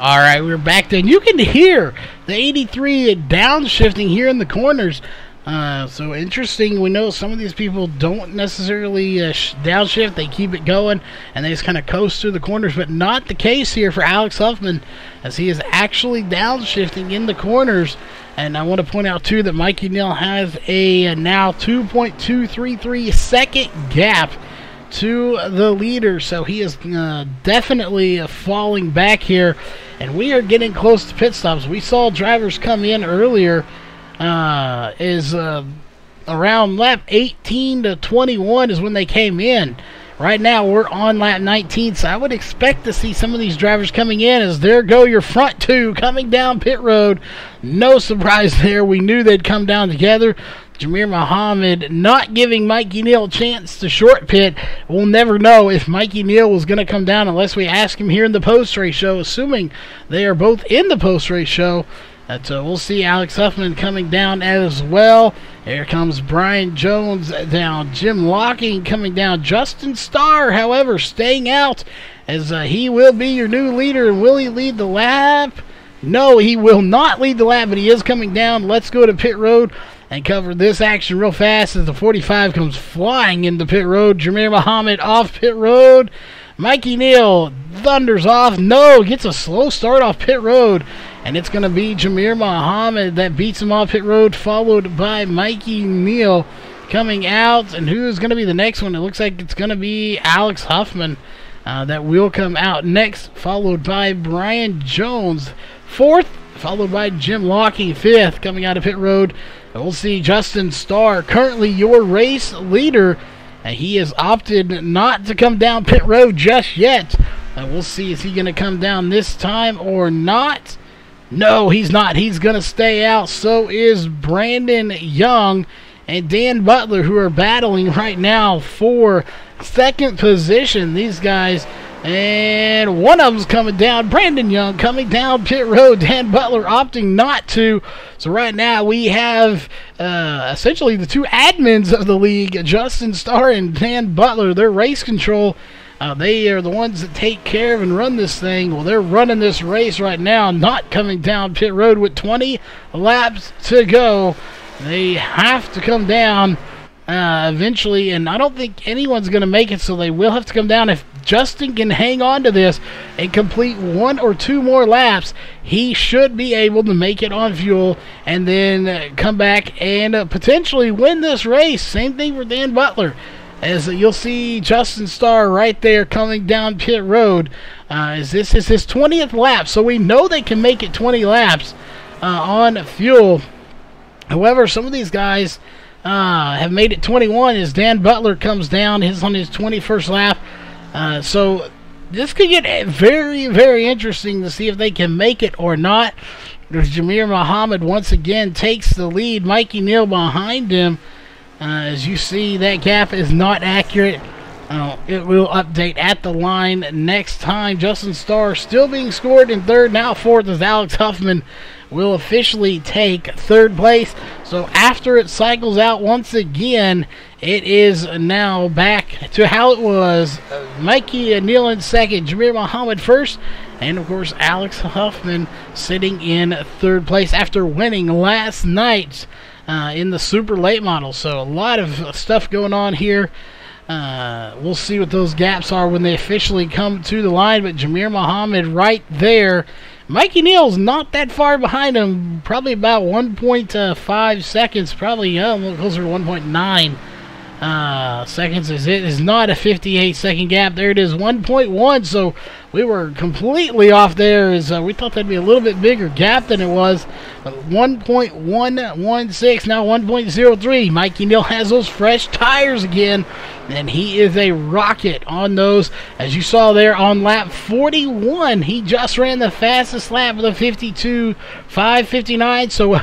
All right, we're back then. You can hear the 83 downshifting here in the corners. So interesting. We know some of these people don't necessarily downshift. They keep it going, and they just kind of coast through the corners. But not the case here for Alex Huffman, as he is actually downshifting in the corners. And I want to point out, too, that Mikey Neal has a now 2.233 second gap to the leader, so he is definitely falling back here, and we are getting close to pit stops. We saw drivers come in earlier, around lap 18 to 21 is when they came in. Right now we're on lap 19, so I would expect to see some of these drivers coming in, as there go your front two coming down pit road. No surprise there. We knew they'd come down together. Jamir Muhammad not giving Mikey Neal a chance to short pit. We'll never know if Mikey Neal was going to come down unless we ask him here in the post-race show, assuming they are both in the post-race show. So we'll see Alex Huffman coming down as well. Here comes Brian Jones down. Jim Locking coming down. Justin Starr, however, staying out as he will be your new leader. And will he lead the lap? No, he will not lead the lap, but he is coming down. Let's go to pit road and cover this action real fast as the 45 comes flying into pit road. Jamir Muhammad off pit road. Mikey Neal thunders off. No, gets a slow start off pit road. And it's going to be Jamir Muhammad that beats him off pit road, followed by Mikey Neal coming out. And who is going to be the next one? It looks like it's going to be Alex Huffman that will come out next, followed by Brian Jones, fourth, followed by Jim Locking, fifth, coming out of pit road. And we'll see Justin Starr, currently your race leader. And he has opted not to come down pit road just yet. We'll see, is he going to come down this time or not? No, he's not. He's going to stay out. So is Brandon Young and Dan Butler, who are battling right now for second position. These guys, and one of them's coming down. Brandon Young coming down pit road. Dan Butler opting not to. So right now we have essentially the two admins of the league, Justin Starr and Dan Butler. They're race control. They are the ones that take care of and run this thing. Well, they're running this race right now, not coming down pit road with 20 laps to go. They have to come down eventually, and I don't think anyone's going to make it, so they will have to come down. If Justin can hang on to this and complete one or two more laps, he should be able to make it on fuel and then come back and potentially win this race. Same thing for Dan Butler. As you'll see Justin Starr right there coming down pit road. As this is his 20th lap, so we know they can make it 20 laps on fuel. However, some of these guys have made it 21 as Dan Butler comes down. He's on his 21st lap. So this could get very, very interesting to see if they can make it or not. There's Jamir Muhammad once again takes the lead. Mikey Neal behind him. As you see, that gap is not accurate. It will update at the line next time. Justin Starr still being scored in third. Now fourth as Alex Huffman will officially take third place. So after it cycles out once again, it is now back to how it was. Mikey Neal in second, Jamir Muhammad first, and of course Alex Huffman sitting in third place after winning last night in the super late model. So a lot of stuff going on here. We'll see what those gaps are when they officially come to the line, but Jamir Muhammad right there. Mikey Neal's not that far behind him, probably about 1.5 seconds, probably closer to 1.9 seconds. It is not a 58-second gap. There it is, 1.1. So we were completely off there. As we thought that'd be a little bit bigger gap than it was. But 1.116, now 1.03. Mikey Neal has those fresh tires again, and he is a rocket on those. As you saw there on lap 41, he just ran the fastest lap with a 52.559. So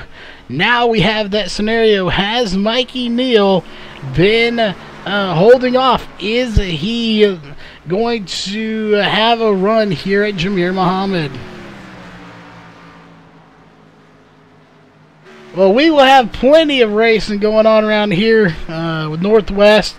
now we have that scenario. Has Mikey Neal been holding off? Is he going to have a run here at Jamir Muhammad? Well, we will have plenty of racing going on around here with Northwest.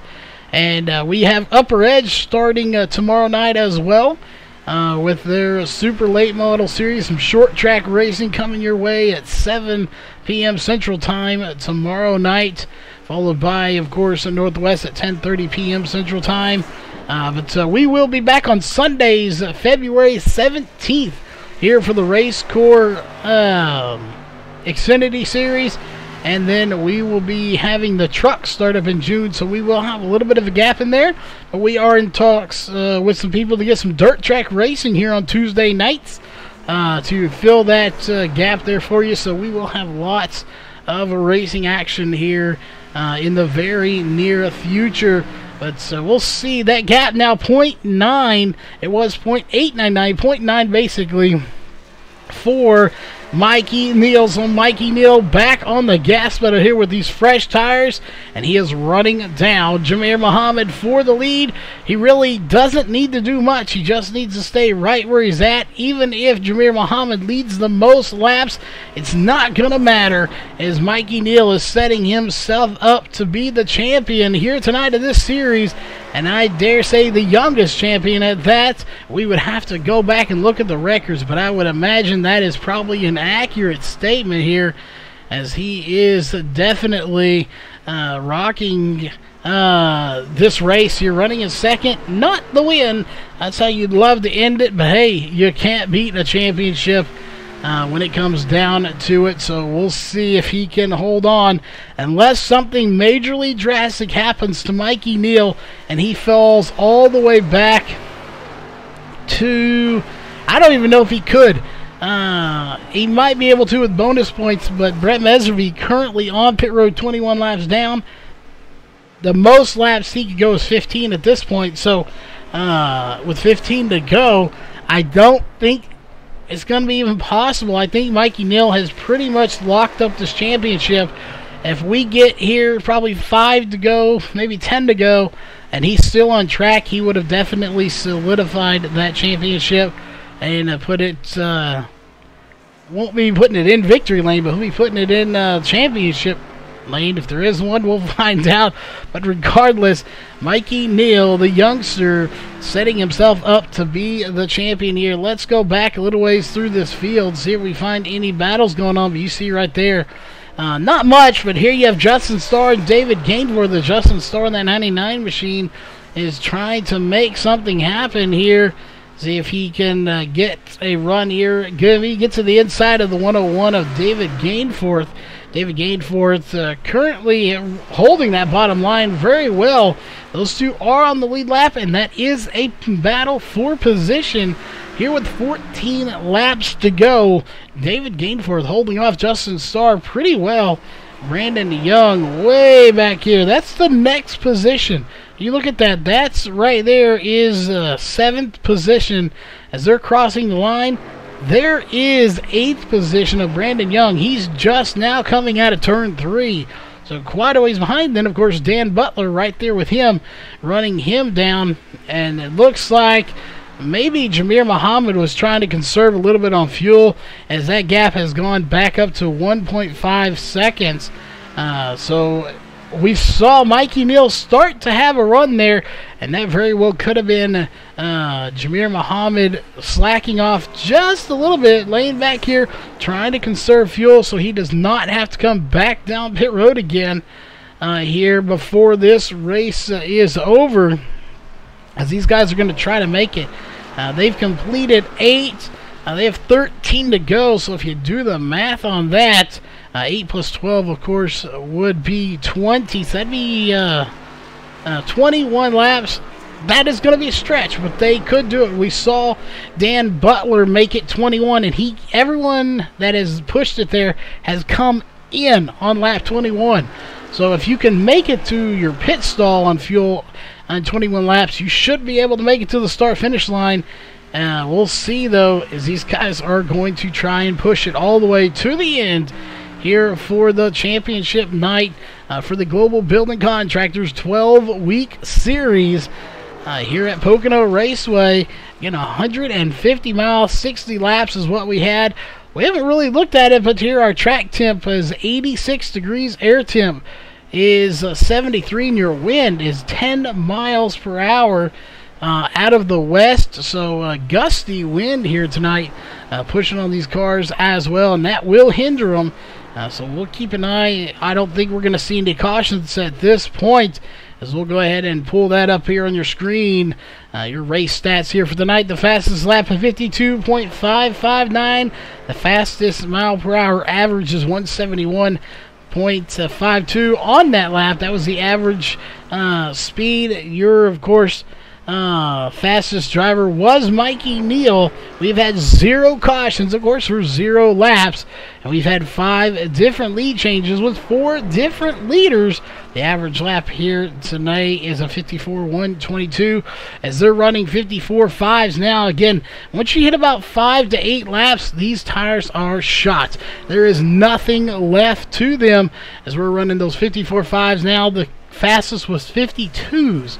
And we have Upper Edge starting tomorrow night as well with their super late model series. Some short track racing coming your way at 7 p.m. Central Time tomorrow night. Followed by, of course, Northwest at 10:30 p.m. Central Time. But we will be back on Sundays, February 17th, here for the RACECORE Xfinity Series. And then we will be having the truck start up in June, so we will have a little bit of a gap in there. But we are in talks with some people to get some dirt track racing here on Tuesday nights to fill that gap there for you. So we will have lots of racing action here in the very near future. But we'll see. That gap now 0.9. It was 0.899, 0.9 basically for Mikey Neal. So Mikey Neal back on the gas pedal here with these fresh tires, and he is running down Jameer Muhammad for the lead. He really doesn't need to do much. He just needs to stay right where he's at. Even if Jameer Muhammad leads the most laps, it's not going to matter, as Mikey Neal is setting himself up to be the champion here tonight of this series, and I dare say the youngest champion at that. We would have to go back and look at the records, but I would imagine that is probably an accurate statement here, as he is definitely rocking this race here, running in second. Not the win. That's how you'd love to end it, but hey, you can't beat a championship when it comes down to it. So we'll see if he can hold on, unless something majorly drastic happens to Mikey Neal and he falls all the way back to, I don't even know if he could. He might be able to with bonus points, but Brett Meservey currently on pit road 21 laps down. The most laps he could go is 15 at this point, so with 15 to go, I don't think it's going to be even possible. I think Mikey Neal has pretty much locked up this championship. If we get here probably 5 to go, maybe 10 to go, and he's still on track, he would have definitely solidified that championship and put it, won't be putting it in victory lane, but he'll be putting it in championship lane. If there is one, we'll find out. But regardless, Mikey Neal, the youngster, setting himself up to be the champion here. Let's go back a little ways through this field, see if we find any battles going on. But you see right there, not much, but here you have Justin Starr and David Gainford. The Justin Starr in that 99 machine is trying to make something happen here. See if he can get a run here. He gets to the inside of the 101 of David Gainford. David Gainford currently holding that bottom line very well. Those two are on the lead lap, and that is a battle for position here with 14 laps to go. David Gainford holding off Justin Starr pretty well. Brandon Young way back here. That's the next position. You look at that. That's right there is 7th position as they're crossing the line. There is 8th position of Brandon Young. He's just now coming out of turn 3. So quite a ways behind. Then, of course, Dan Butler right there with him, running him down. And it looks like maybe Jameer Muhammad was trying to conserve a little bit on fuel, as that gap has gone back up to 1.5 seconds. So we saw Mikey Neal start to have a run there, and that very well could have been Jameer Muhammad slacking off just a little bit, laying back here, trying to conserve fuel so he does not have to come back down pit road again here before this race is over, as these guys are going to try to make it. They've completed 8. They have 13 to go, so if you do the math on that, 8 plus 12, of course, would be 20. So that'd be 21 laps. That is going to be a stretch, but they could do it. We saw Dan Butler make it 21, and everyone that has pushed it there has come in on lap 21. So if you can make it to your pit stall on fuel on 21 laps, you should be able to make it to the start-finish line. We'll see, though, as these guys are going to try and push it all the way to the end here for the championship night for the Global Building Contractors 12-week series here at Pocono Raceway. Again, 150 miles, 60 laps is what we had. We haven't really looked at it, but here our track temp is 86 degrees. Air temp is 73, and your wind is 10 miles per hour out of the west. So gusty wind here tonight, pushing on these cars as well, and that will hinder them. So we'll keep an eye. I don't think we're going to see any cautions at this point, as we'll go ahead and pull that up here on your screen. Your race stats here for the night. The fastest lap of 52.559. The fastest mile per hour average is 171.52 on that lap. That was the average speed. Your, of course, fastest driver was Mikey Neal. We've had 0 cautions, of course, for 0 laps. And we've had 5 different lead changes with 4 different leaders. The average lap here tonight is a 54.122 as they're running 54.5s now. Again, once you hit about 5 to 8 laps, these tires are shot. There is nothing left to them as we're running those 54.5s now. The fastest was 52s.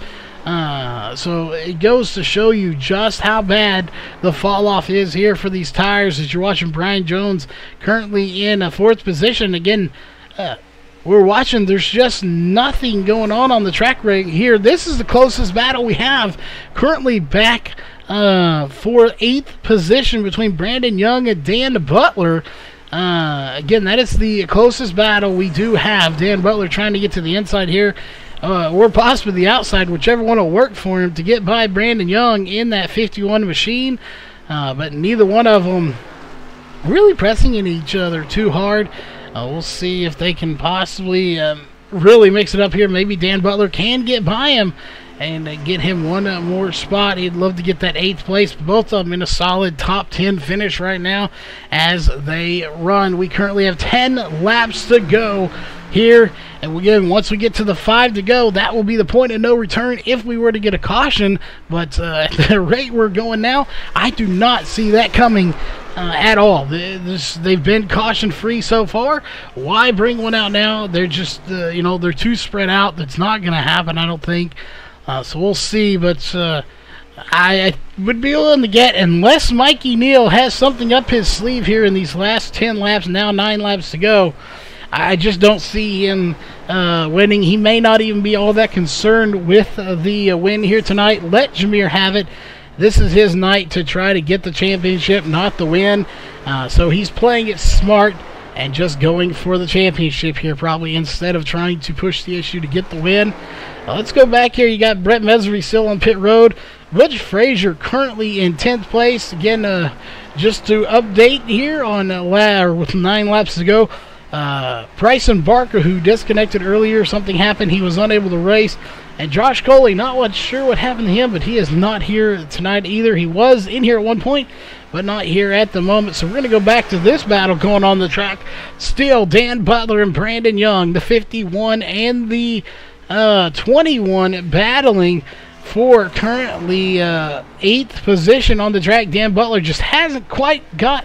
So it goes to show you just how bad the fall off is here for these tires as you're watching Brian Jones currently in a 4th position. Again, we're watching, there's just nothing going on the track right here. This is the closest battle we have currently back for 8th position between Brandon Young and Dan Butler. Again, that is the closest battle we do have. Dan Butler trying to get to the inside here. Or possibly the outside, whichever one will work for him to get by Brandon Young in that 51 machine. But neither one of them really pressing in each other too hard. We'll see if they can possibly really mix it up here. Maybe Dan Butler can get by him and get him one more spot. He'd love to get that 8th place. Both of them in a solid top 10 finish right now as they run. We currently have 10 laps to go here, and again, once we get to the 5 to go, that will be the point of no return if we were to get a caution. But at the rate we're going now, I do not see that coming at all. They've been caution free so far. Why bring one out now? They're just they're too spread out. That's not going to happen, I don't think. So we'll see, but I would be willing to get, unless Mikey Neal has something up his sleeve here in these last 10 laps, now 9 laps to go, I just don't see him winning. He may not even be all that concerned with the win here tonight. Let Jameer have it. This is his night to try to get the championship, not the win. So he's playing it smart and just going for the championship here probably instead of trying to push the issue to get the win. Let's go back here. You got Brett Mesery still on pit road. Butch Frazier currently in 10th place. Again, just to update here on with 9 laps to go. Bryson Barker, who disconnected earlier, something happened. He was unable to race. And Josh Coley, not sure what happened to him, but he is not here tonight either. He was in here at one point, but not here at the moment. So we're going to go back to this battle going on the track. Still Dan Butler and Brandon Young, the 51 and the 21 battling for currently 8th position on the track. Dan Butler just hasn't quite got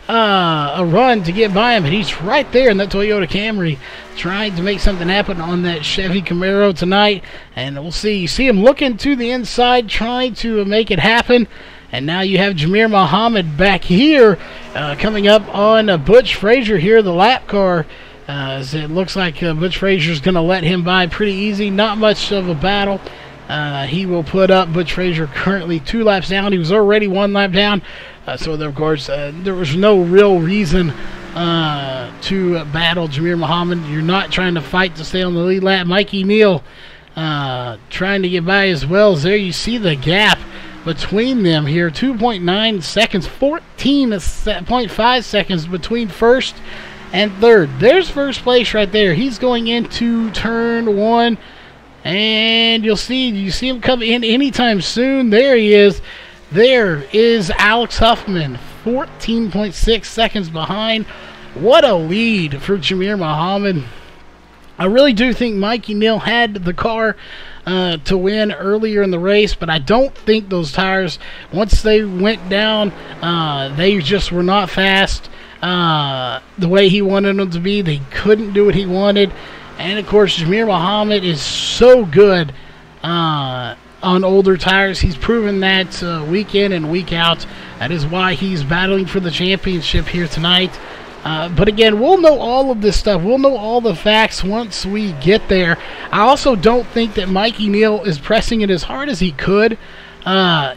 a run to get by him, and he's right there in that Toyota Camry trying to make something happen on that Chevy Camaro tonight. And we'll see. You see him looking to the inside trying to make it happen. And now you have Jameer Muhammad back here coming up on Butch Frazier here, the lap car. As it looks like Butch Frazier's going to let him by pretty easy. Not much of a battle. He will put up Butch Frazier currently 2 laps down. He was already 1 lap down. So, of course, there was no real reason to battle Jameer Muhammad. You're not trying to fight to stay on the lead lap. Mikey Neal trying to get by as well. As there you see the gap between them here. 2.9 seconds, 14.5 seconds between first and third. There's first place right there. He's going into turn 1. And you see him come in anytime soon. There he is. There is Alex Huffman, 14.6 seconds behind. What a lead for Jameer Muhammad. I really do think Mikey Neal had the car to win earlier in the race, but I don't think those tires, once they went down, they just were not fast the way he wanted them to be. They couldn't do what he wanted. And, of course, Jameer Muhammad is so good on older tires. He's proven that week in and week out. That is why he's battling for the championship here tonight. But again, we'll know all of this stuff. We'll know all the facts once we get there. I also don't think that Mikey Neal is pressing it as hard as he could.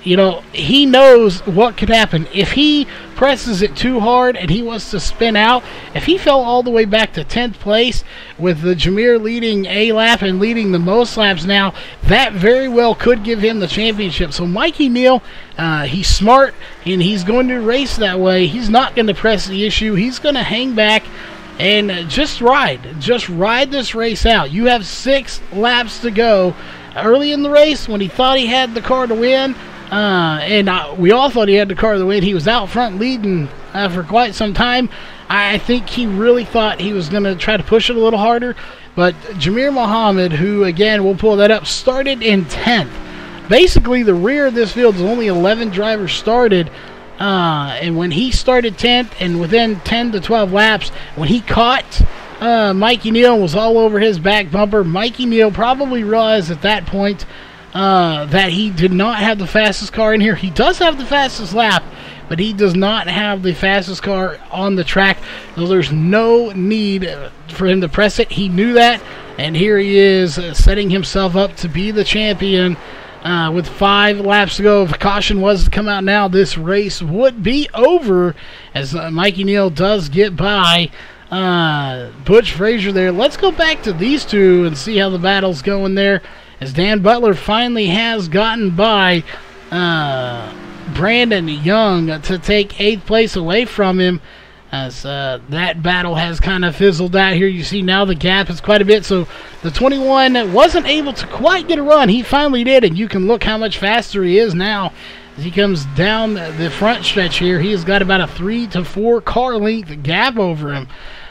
He knows what could happen. If he presses it too hard and he wants to spin out, if he fell all the way back to 10th place with the Jameer leading a lap and leading the most laps now, that very well could give him the championship. So Mikey Neal, he's smart and he's going to race that way. He's not going to press the issue. He's going to hang back and just ride this race out. You have 6 laps to go. early in the race when he thought he had the car to win. We all thought he had the car to win. He was out front leading for quite some time. I think he really thought he was going to try to push it a little harder. But Jamir Muhammad, who, again, we'll pull that up, started in 10th. Basically, the rear of this field is only 11 drivers started. And when he started 10th and within 10 to 12 laps, when he caught Mikey Neal, was all over his back bumper, Mikey Neal probably realized at that point that he did not have the fastest car in here. He does have the fastest lap, but he does not have the fastest car on the track. So there's no need for him to press it. He knew that, and here he is setting himself up to be the champion with 5 laps to go. If caution was to come out now, this race would be over, as Mikey Neal does get by Butch Frazier there. Let's go back to these two and see how the battle's going there, as Dan Butler finally has gotten by Brandon Young to take 8th place away from him, as that battle has kind of fizzled out here. You see now the gap is quite a bit, so the 21 wasn't able to quite get a run. He finally did, and you can look how much faster he is now as he comes down the front stretch here. He has got about a 3 to 4 car length gap over him,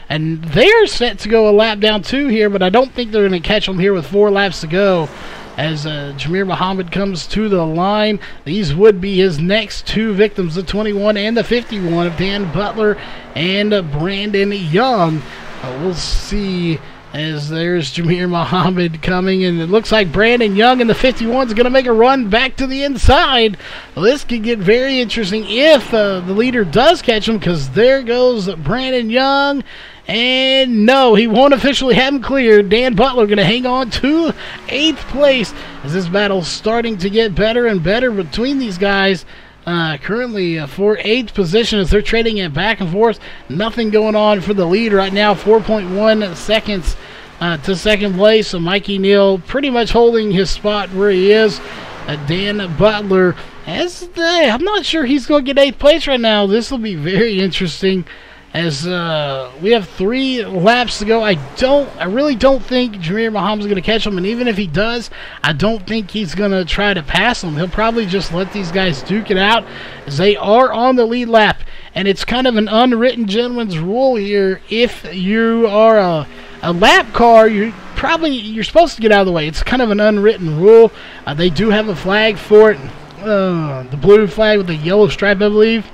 and they're set to go a lap down 2 here, but I don't think they're going to catch him here with 4 laps to go. As Jamir Muhammad comes to the line, these would be his next 2 victims, the 21 and the 51 of Dan Butler and Brandon Young. We'll see, as there's Jamir Muhammad coming, and it looks like Brandon Young and the 51 is going to make a run back to the inside. Well, this could get very interesting if the leader does catch him, because there goes Brandon Young. And no, he won't officially have him cleared. Dan Butler going to hang on to 8th place, as this battle's starting to get better and better between these guys. Currently for 8th position, as they're trading it back and forth. Nothing going on for the lead right now. 4.1 seconds to 2nd place. So Mikey Neal pretty much holding his spot where he is. Dan Butler, I'm not sure he's going to get 8th place right now. This will be very interesting, as we have 3 laps to go. I really don't think Jamir Muhammad's going to catch him, and even if he does, I don't think he's going to try to pass him. He'll probably just let these guys duke it out, as they are on the lead lap, and it's kind of an unwritten gentleman's rule here. If you are a lap car, you're supposed to get out of the way. It's kind of an unwritten rule. They do have a flag for it, the blue flag with the yellow stripe, I believe.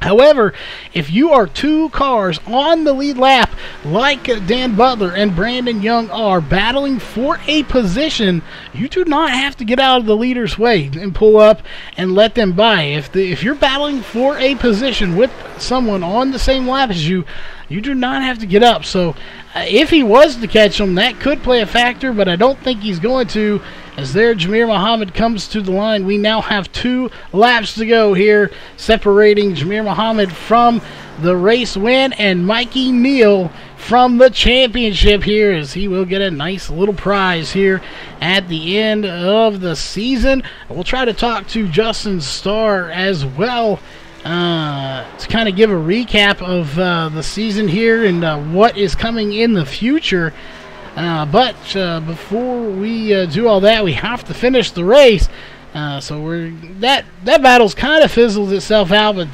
However, if you are 2 cars on the lead lap, like Dan Butler and Brandon Young are, battling for a position, you do not have to get out of the leader's way and pull up and let them by. If you're battling for a position with someone on the same lap as you, you do not have to get up. So if he was to catch him, that could play a factor, but I don't think he's going to. As there, Jamir Muhammad comes to the line. We now have 2 laps to go here, separating Jamir Muhammad from the race win and Mikey Neal from the championship here, as he will get a nice little prize here at the end of the season. We'll try to talk to Justin Starr as well to kind of give a recap of the season here and what is coming in the future. But before we do all that, we have to finish the race. So that battle's kind of fizzled itself out, but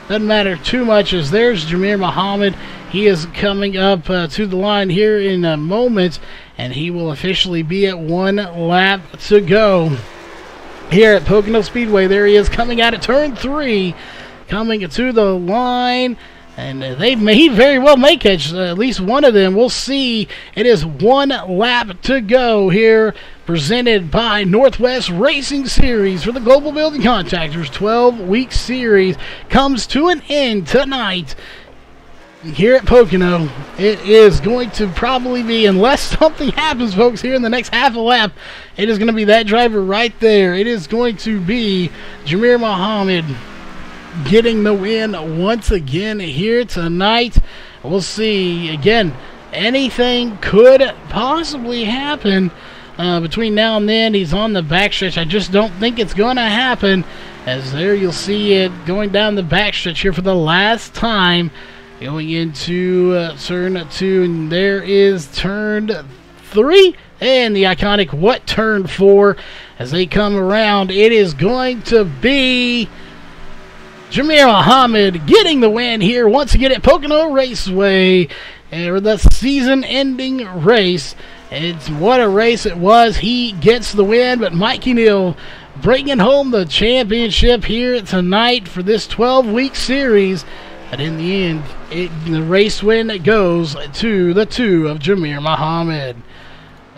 doesn't matter too much, as there's Jamir Muhammad. He is coming up to the line here in a moment, and he will officially be at 1 lap to go here at Pocono Speedway. There he is, coming out of turn 3, coming to the line. And he very well may catch at least one of them. We'll see. It is 1 lap to go here, presented by Northwest Racing Series for the Global Building Contractors. 12-week series comes to an end tonight here at Pocono. It is going to probably be, unless something happens, folks, here in the next half a lap, it is going to be that driver right there. It is going to be Jamir Muhammad getting the win once again here tonight. We'll see. Again, anything could possibly happen between now and then. He's on the backstretch. I just don't think it's going to happen, as there you'll see it going down the backstretch here for the last time, going into turn 2, and there is turn 3. and the iconic What Turn 4 as they come around. It is going to be Jamir Muhammad getting the win here once again at Pocono Raceway for the season-ending race. It's what a race it was. He gets the win, but Mikey Neal bringing home the championship here tonight for this 12-week series. But in the end, the race win goes to the two of Jamir Muhammad.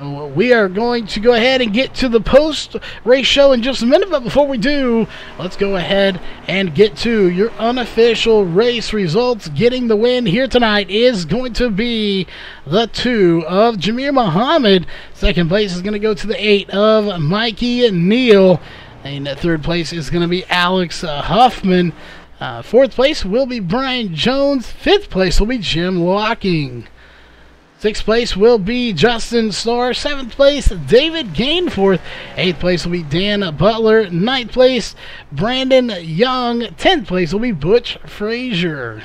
We are going to go ahead and get to the post-race show in just a minute, but before we do, let's go ahead and get to your unofficial race results. Getting the win here tonight is going to be the 2 of Jamir Muhammad. Second place is going to go to the 8 of Mikey Neal. And third place is going to be Alex Huffman. Fourth place will be Brian Jones. Fifth place will be Jim Locking. Sixth place will be Justin Starr. Seventh place, David Gainforth. Eighth place will be Dan Butler. Ninth place, Brandon Young. 10th place will be Butch Frazier.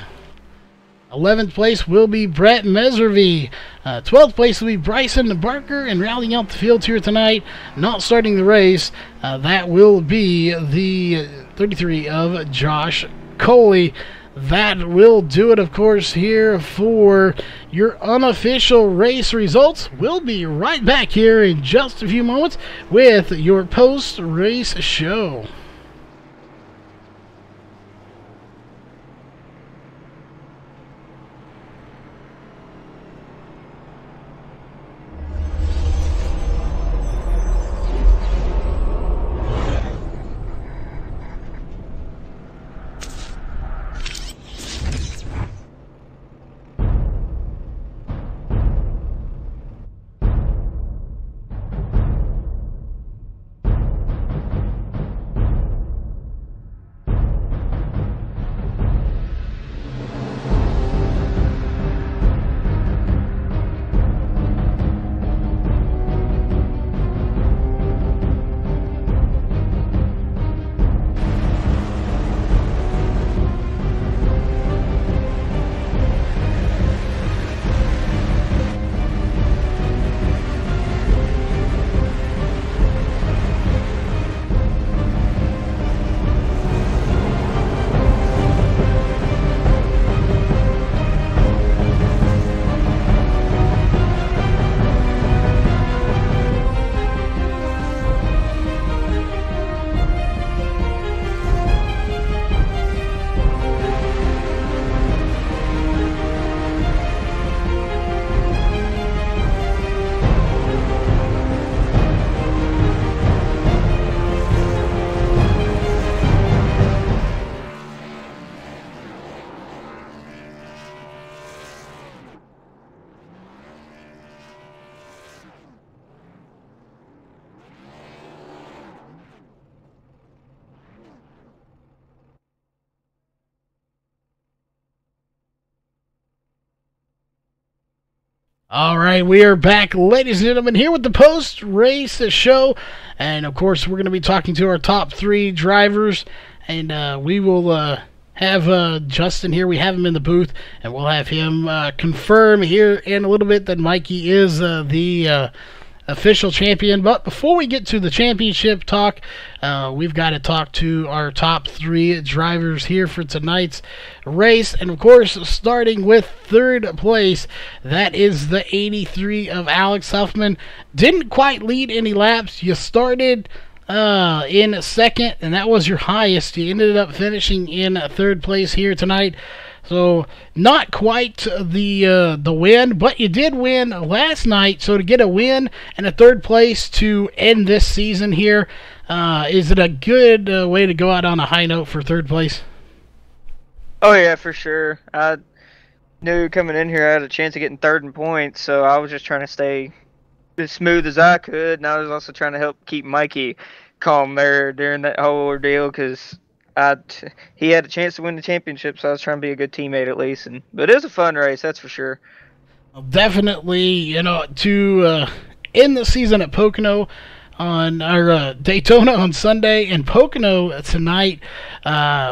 11th place will be Brett Meservy. 12th place will be Bryson Barker. And rounding out the field here tonight, not starting the race, that will be the 33 of Josh Coley. That will do it, of course, here for your unofficial race results. We'll be right back here in just a few moments with your post-race show. All right, we are back, ladies and gentlemen, here with the post-race show. And, of course, we're going to be talking to our top 3 drivers. And we will have Justin here. We have him in the booth. And we'll have him confirm here in a little bit that Mikey is the official champion. But before we get to the championship talk, we've got to talk to our top 3 drivers here for tonight's race. And of course, starting with third place, that is the 83 of Alex Huffman. Didn't quite lead any laps. You started in second, and that was your highest. You ended up finishing in third place here tonight. So not quite the win, but you did win last night. So to get a win and a third place to end this season here, is it a good way to go out on a high note for third place? Oh yeah, for sure. I knew coming in here I had a chance of getting third in points, so I was just trying to stay as smooth as I could, and I was also trying to help keep Mikey calm there during that whole ordeal because he had a chance to win the championship, so I was trying to be a good teammate at least. But it was a fun race, that's for sure. Definitely, to end the season at Pocono on our Daytona on Sunday and Pocono tonight.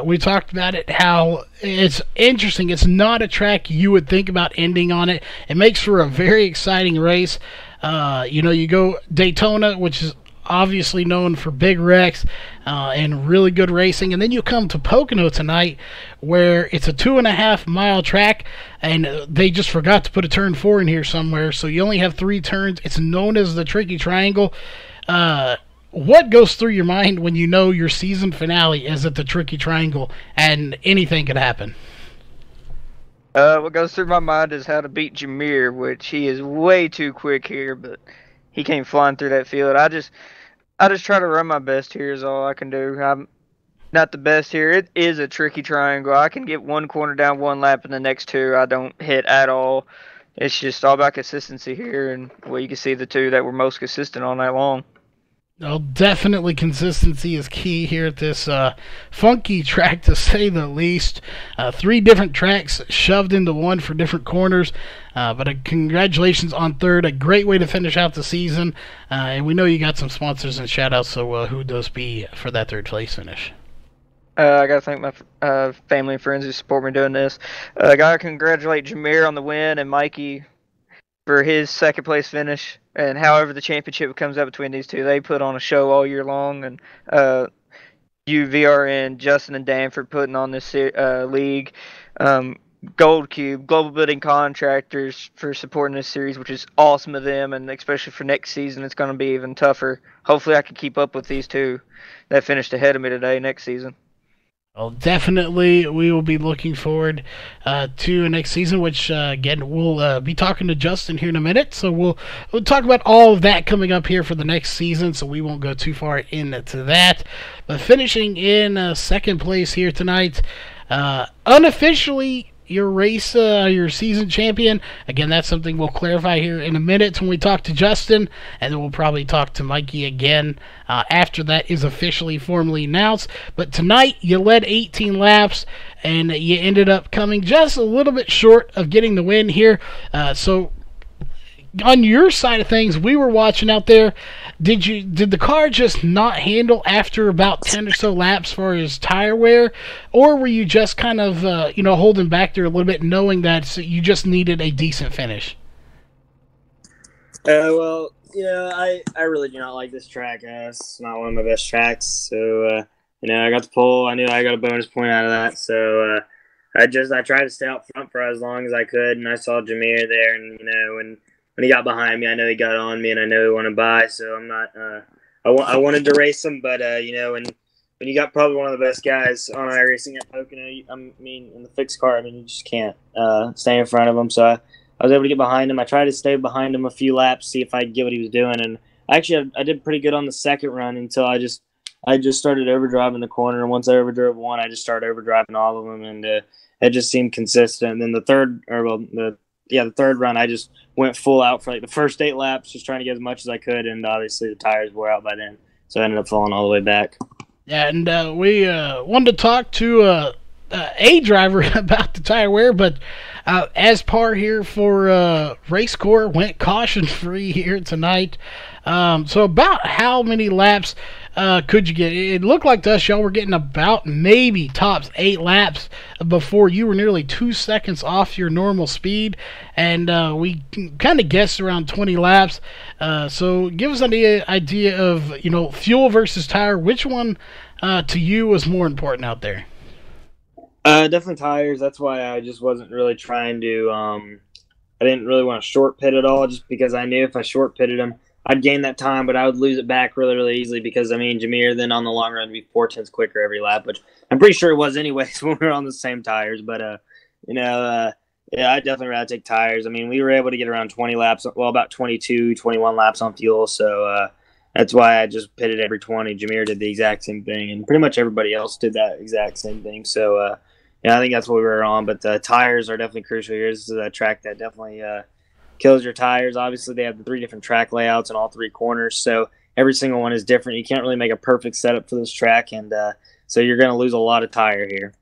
We talked about it, how it's interesting. It's not a track you would think about ending on it. It makes for a very exciting race. You go Daytona, which is obviously known for big wrecks and really good racing, and then you come to Pocono tonight, where it's a 2.5-mile track, and they just forgot to put a turn 4 in here somewhere, so you only have 3 turns. It's known as the Tricky Triangle. What goes through your mind when you know your season finale is at the Tricky Triangle and anything could happen? What goes through my mind is how to beat Jameer, which he is way too quick here, but he came flying through that field. I just try to run my best here is all I can do. I'm not the best here. It is a tricky triangle. I can get one corner down one lap and the next 2 I don't hit at all. It's just all about consistency here, and well, you can see the 2 that were most consistent all night long. Well, definitely consistency is key here at this funky track, to say the least. 3 different tracks shoved into one for different corners. But congratulations on 3rd. A great way to finish out the season. And we know you got some sponsors and shout-outs, so who does be for that 3rd place finish? I got to thank my family and friends who support me doing this. I got to congratulate Jameer on the win and Mikey for his 2nd place finish. And however the championship comes out between these 2, they put on a show all year long. And VRN, Justin and Dan for putting on this league. Gold Cube, Global Building Contractors for supporting this series, which is awesome of them. And especially for next season, it's going to be even tougher. Hopefully I can keep up with these 2 that finished ahead of me today next season. Well, definitely, we will be looking forward to next season, which, again, we'll be talking to Justin here in a minute. So we'll talk about all of that coming up here for the next season, so we won't go too far into that. But finishing in 2nd place here tonight, unofficially, your season champion. Again, that's something we'll clarify here in a minute when we talk to Justin, and then we'll probably talk to Mikey again after that is officially formally announced. But tonight, you led 18 laps, and you ended up coming just a little bit short of getting the win here. So on your side of things, we were watching out there. Did the car just not handle after about 10 or so laps for his tire wear, or were you just kind of holding back there a little bit, knowing that you just needed a decent finish? Well, I really do not like this track. It's not one of my best tracks. So I got the pole. I knew I got a bonus point out of that. So I tried to stay out front for as long as I could, and I saw Jameer there, and when he got behind me, I know he got on me, and I know he wanted by. So I'm not. I wanted to race him, but when you got probably one of the best guys on iRacing at Pocono, in the fixed car, you just can't stay in front of him. So I was able to get behind him. I tried to stay behind him a few laps, see if I could get what he was doing, and actually I did pretty good on the 2nd run until I just started overdriving the corner. And once I overdrove one, I just started overdriving all of them, and it just seemed consistent. And then the 3rd run, I just went full out for the first 8 laps, just trying to get as much as I could, and obviously the tires wore out by then, so I ended up falling all the way back. Yeah, and we wanted to talk to a driver about the tire wear, but as par here for RACECORE, went caution-free here tonight. So about how many laps could you get? It looked like to us y'all were getting about maybe tops 8 laps before you were nearly 2 seconds off your normal speed, and we kind of guessed around 20 laps. So give us an idea of fuel versus tire. Which one to you was more important out there? Definitely tires. That's why I just wasn't really trying to. I didn't really want to short pit at all, just because I knew if I short pitted him, I'd gain that time, but I would lose it back really, really easily because, Jameer then on the long run would be 4/10 quicker every lap, which I'm pretty sure it was anyways when we were on the same tires. But, yeah, I'd definitely rather take tires. We were able to get around 20 laps, well, about 22, 21 laps on fuel, so that's why I just pitted every 20. Jameer did the exact same thing, and pretty much everybody else did that exact same thing. So, I think that's what we were on, but the tires are definitely crucial here. This is a track that definitely kills your tires. Obviously, they have the 3 different track layouts in all 3 corners, so every single one is different. You can't really make a perfect setup for this track, and so you're going to lose a lot of tire here.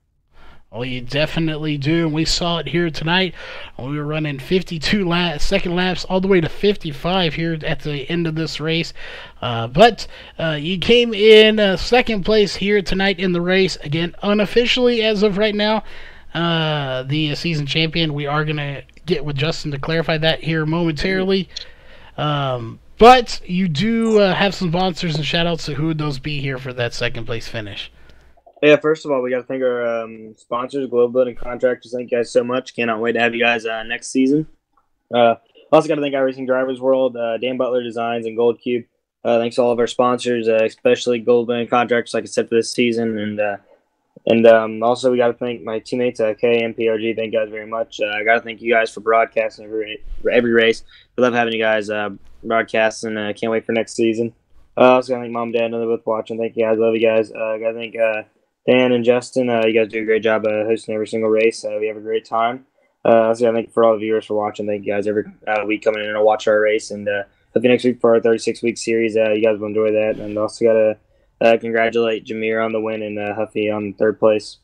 Well, you definitely do, and we saw it here tonight. We were running 52 second laps all the way to 55 here at the end of this race. But you came in 2nd place here tonight in the race. Again, unofficially as of right now, the season champion. We are going to get with Justin to clarify that here momentarily. But you do have some sponsors and shout-outs, so who would those be here for that second-place finish? Yeah, first of all, we got to thank our sponsors, Global Building Contractors. Thank you guys so much. Cannot wait to have you guys next season. Also got to thank iRacing Drivers World, Dan Butler Designs, and Gold Cube. Thanks to all of our sponsors, especially Global Building Contractors, like I said, for this season. And also we got to thank my teammates, K and PRG. Thank you guys very much. I got to thank you guys for broadcasting every race. We love having you guys broadcast, and can't wait for next season. Also got to thank Mom and Dad. I know they're both watching. Thank you guys. Love you guys. Got to thank Dan and Justin. You guys do a great job hosting every single race. We have a great time. Also got to thank you for all the viewers for watching. Thank you guys every week coming in and watch our race. And hope you next week for our 36-week series. You guys will enjoy that. And also got to congratulate Jameer on the win and Huffy on third place.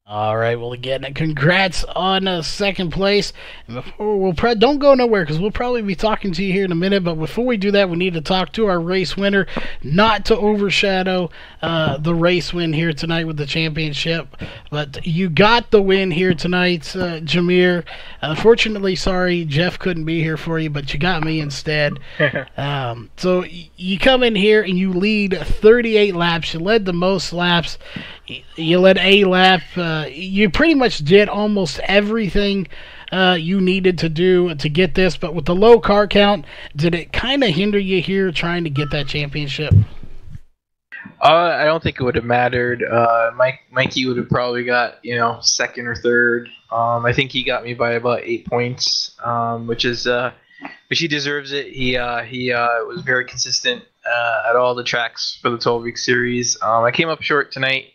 All right, well, again, congrats on second place. And before don't go nowhere, because we'll probably be talking to you here in a minute. But before we do that, we need to talk to our race winner, not to overshadow the race win here tonight with the championship. But you got the win here tonight, Jameer. Unfortunately, sorry, Jeff couldn't be here for you, but you got me instead. So you come in here and you lead 38 laps. You led the most laps. You led a lap. You pretty much did almost everything you needed to do to get this, but with the low car count, did it kind of hinder you here trying to get that championship? I don't think it would have mattered. Mikey would have probably got second or third. I think he got me by about 8 points, which he deserves it. He was very consistent at all the tracks for the 12-week series. I came up short tonight.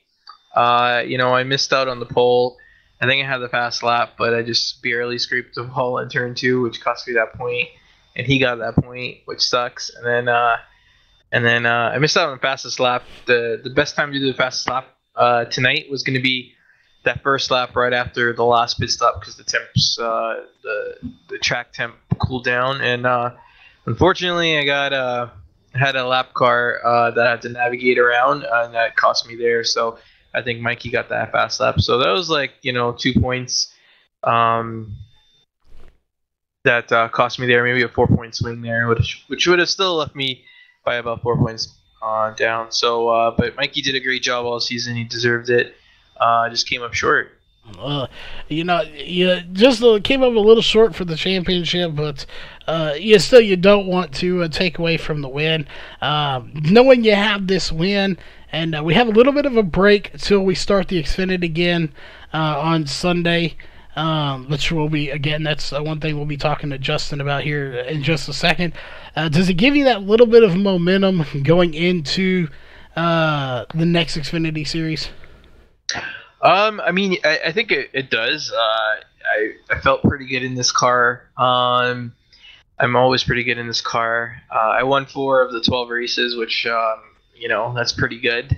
I missed out on the pole. I think I had the fast lap, but I just barely scraped the ball in turn 2, which cost me that point. And he got that point, which sucks. And then I missed out on the fastest lap. The best time to do the fastest lap tonight was going to be that first lap right after the last pit stop, because the temps, the track temp cooled down. And unfortunately, I had a lap car that I had to navigate around, and that cost me there. So I think Mikey got that fast lap. So that was 2 points that cost me there. Maybe a 4-point swing there, which would have still left me by about 4 points down. So, but Mikey did a great job all season. He deserved it. Just came up short. You just came up a little short for the championship, but you don't want to take away from the win. Knowing you have this win, and we have a little bit of a break till we start the Xfinity again on Sunday, which will be, again, that's one thing we'll be talking to Justin about here in just a second. Does it give you that little bit of momentum going into the next Xfinity series? I think it does. I felt pretty good in this car. I'm always pretty good in this car. I won 4 of the 12 races, which, that's pretty good.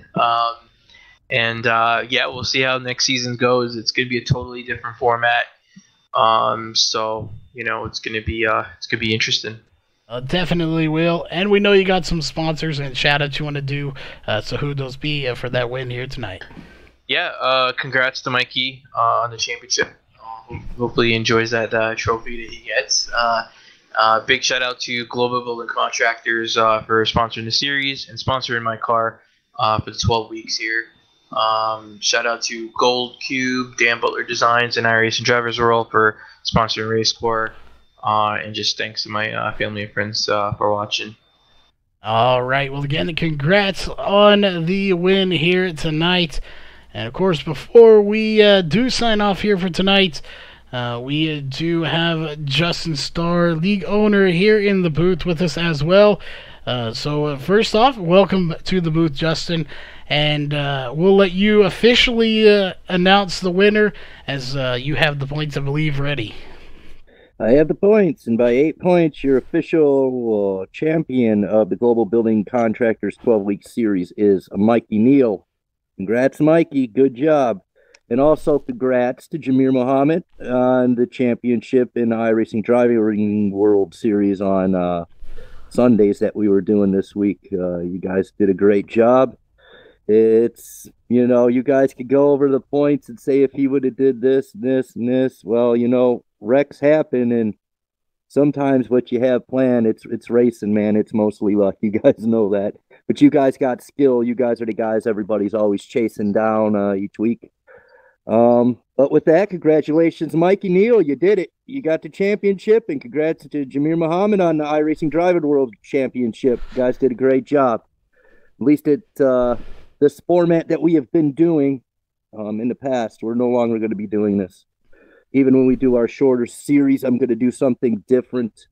We'll see how next season goes. It's going to be a totally different format. So it's going to be interesting. Definitely will. And we know you got some sponsors and shout-outs you want to do. So who those be for that win here tonight? Yeah, congrats to Mikey on the championship. Hopefully he enjoys that trophy that he gets. Big shout out to Global Building Contractors for sponsoring the series and sponsoring my car for the 12 weeks here. Shout out to Gold Cube, Dan Butler Designs, and iRacing Drivers World for sponsoring RACECORE. And just thanks to my family and friends for watching. All right. Well, again, congrats on the win here tonight. And, of course, before we do sign off here for tonight, we do have Justin Starr, league owner, here in the booth with us as well. So, first off, welcome to the booth, Justin. And we'll let you officially announce the winner as you have the points, I believe, ready. I have the points, and by 8 points, your official champion of the Global Building Contractors 12-week series is Mikey Neal. Congrats, Mikey. Good job. And also congrats to Jameer Muhammad on the championship in the iRacing Driving World Series on Sundays that we were doing this week. You guys did a great job. It's, you guys could go over the points and say if he would have did this, this, and this. Well, wrecks happen, and sometimes what you have planned, it's racing, man. It's mostly luck. You guys know that. But you guys got skill. You guys are the guys everybody's always chasing down each week. But with that, congratulations, Mikey Neal. You did it. You got the championship, and congrats to Jameer Muhammad on the iRacing Driving World Championship. You guys did a great job. At least at this format that we have been doing in the past, we're no longer going to be doing this. Even when we do our shorter series, I'm going to do something different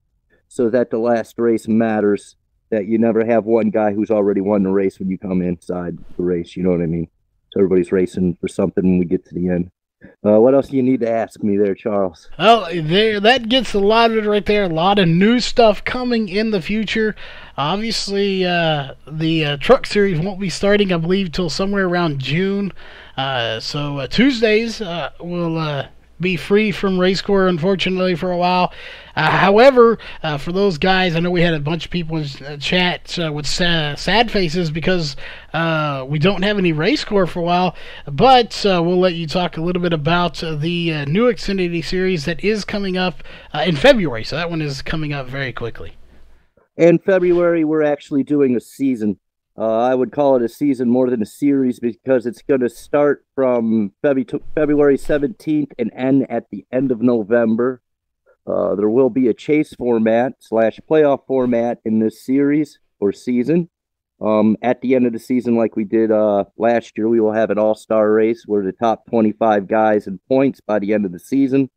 so that the last race matters, that you never have one guy who's already won the race when you come inside the race. You know what I mean? So everybody's racing for something when we get to the end. What else do you need to ask me there, Charles? Well, that gets a lot of it right there. A lot of new stuff coming in the future. Obviously, the truck series won't be starting, I believe, till somewhere around June. So Tuesdays will be free from RACECORE, unfortunately, for a while. However, for those guys, I know we had a bunch of people in chat with sad faces because we don't have any RACECORE for a while, but we'll let you talk a little bit about the new Xfinity series that is coming up in February, so that one is coming up very quickly. In February, we're actually doing a season. I would call it a season more than a series because it's going to start from February 17th and end at the end of November. There will be a chase format / playoff format in this series or season. At the end of the season, like we did last year, we will have an all-star race where the top 25 guys in points by the end of the season,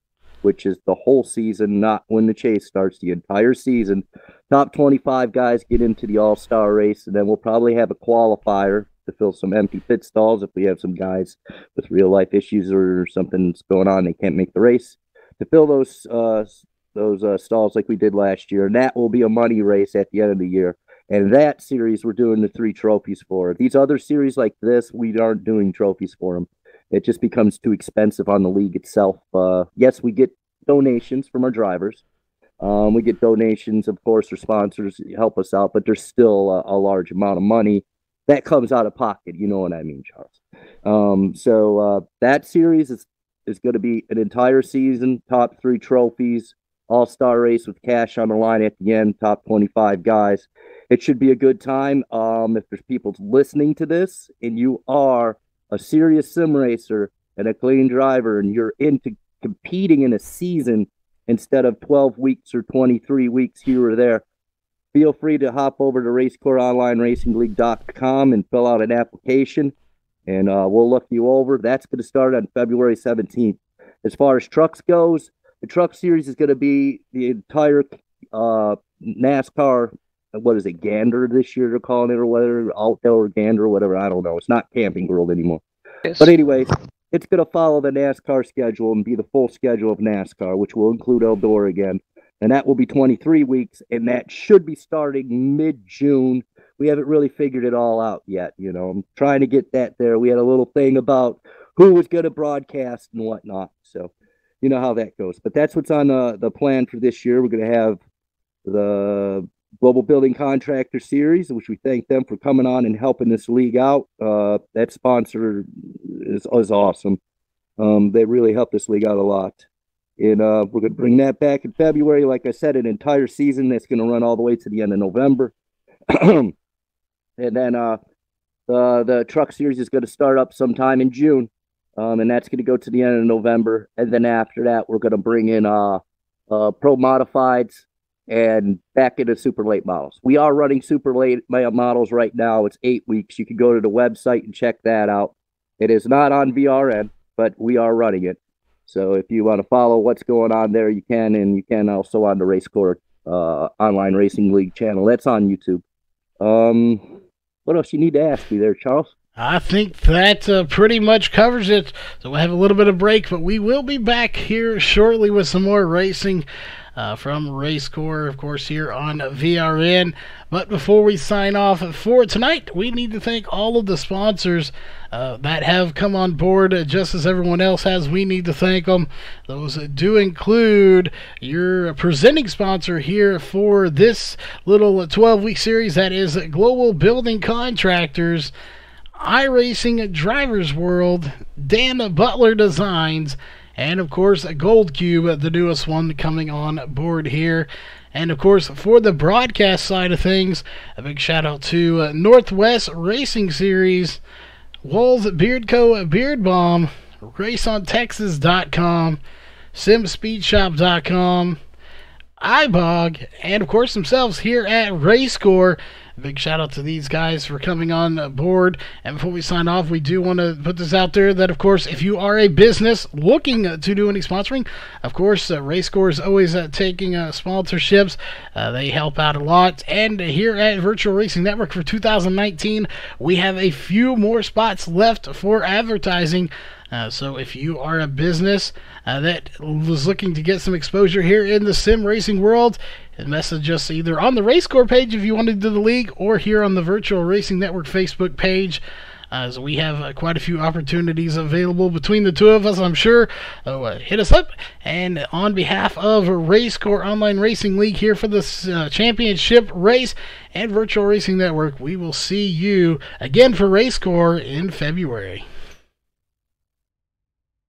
which is the whole season, not when the chase starts, the entire season. Top 25 guys get into the all-star race, and then we'll probably have a qualifier to fill some empty pit stalls if we have some guys with real-life issues or something's going on, they can't make the race, to fill those stalls like we did last year. And that will be a money race at the end of the year. And that series, we're doing the 3 trophies for. These other series like this, we aren't doing trophies for them. It just becomes too expensive on the league itself. Yes, we get donations from our drivers. We get donations, of course, or sponsors help us out, but there's still a large amount of money that comes out of pocket. You know what I mean, Charles. So that series is going to be an entire season, top 3 trophies, all-star race with cash on the line at the end, top 25 guys. It should be a good time. If there's people listening to this and you are a serious sim racer and a clean driver and you're into competing in a season instead of 12 weeks or 23 weeks here or there, feel free to hop over to RaceCoreOnlineRacingLeague.com and fill out an application, and we'll look you over. That's going to start on February 17th. As far as trucks goes, the truck series is going to be the entire NASCAR, what is it, Gander this year they're calling it, or whatever, Outdoor Gander or whatever, I don't know. It's not Camping World anymore. Yes. But anyways, it's going to follow the NASCAR schedule and be the full schedule of NASCAR, which will include Eldora again. And that will be 23 weeks, and that should be starting mid-June. We haven't really figured it all out yet. You know, I'm trying to get that there. We had a little thing about who was going to broadcast and whatnot. So you know how that goes. But that's what's on the plan for this year. We're going to have the Global Building Contractor Series, which we thank them for coming on and helping this league out. That sponsor is awesome. They really helped this league out a lot. And we're going to bring that back in February. Like I said, an entire season that's going to run all the way to the end of November. And then the truck series is going to start up sometime in June. And that's going to go to the end of November. And then after that, we're going to bring in Pro Modifieds and back into super late models. We are running super late models right now. It's 8 weeks. You can go to the website and check that out. It is not on VRN, but we are running it. So if you want to follow what's going on there, you can, and you can also on the RACECORE Online Racing League channel. That's on YouTube. What else you need to ask me there, Charles? I think that pretty much covers it. So we'll have a little bit of break, but we will be back here shortly with some more racing from RACECORE, of course, here on VRN. But before we sign off for tonight, we need to thank all of the sponsors that have come on board, just as everyone else has. We need to thank them. Those do include your presenting sponsor here for this little 12-week series, that is Global Building Contractors, iRacing Drivers World, Dan Butler Designs, and of course Gold Cube, the newest one coming on board here. And of course, for the broadcast side of things, a big shout out to Northwest Racing Series, Wolves Beard Co. Beard Balm, RaceOnTexas.com, SimSpeedShop.com, iBog, and of course themselves here at RACECORE. Big shout out to these guys for coming on board. And before we sign off, we do want to put this out there that, of course, if you are a business looking to do any sponsoring, of course, RACECORE is always taking sponsorships. They help out a lot. And here at Virtual Racing Network for 2019, we have a few more spots left for advertising. So if you are a business that was looking to get some exposure here in the sim racing world, message us either on the RACECORE page if you want to do the league, or here on the Virtual Racing Network Facebook page. So we have quite a few opportunities available between the two of us, I'm sure. Hit us up. And on behalf of RACECORE Online Racing League here for this championship race and Virtual Racing Network, we will see you again for RACECORE in February.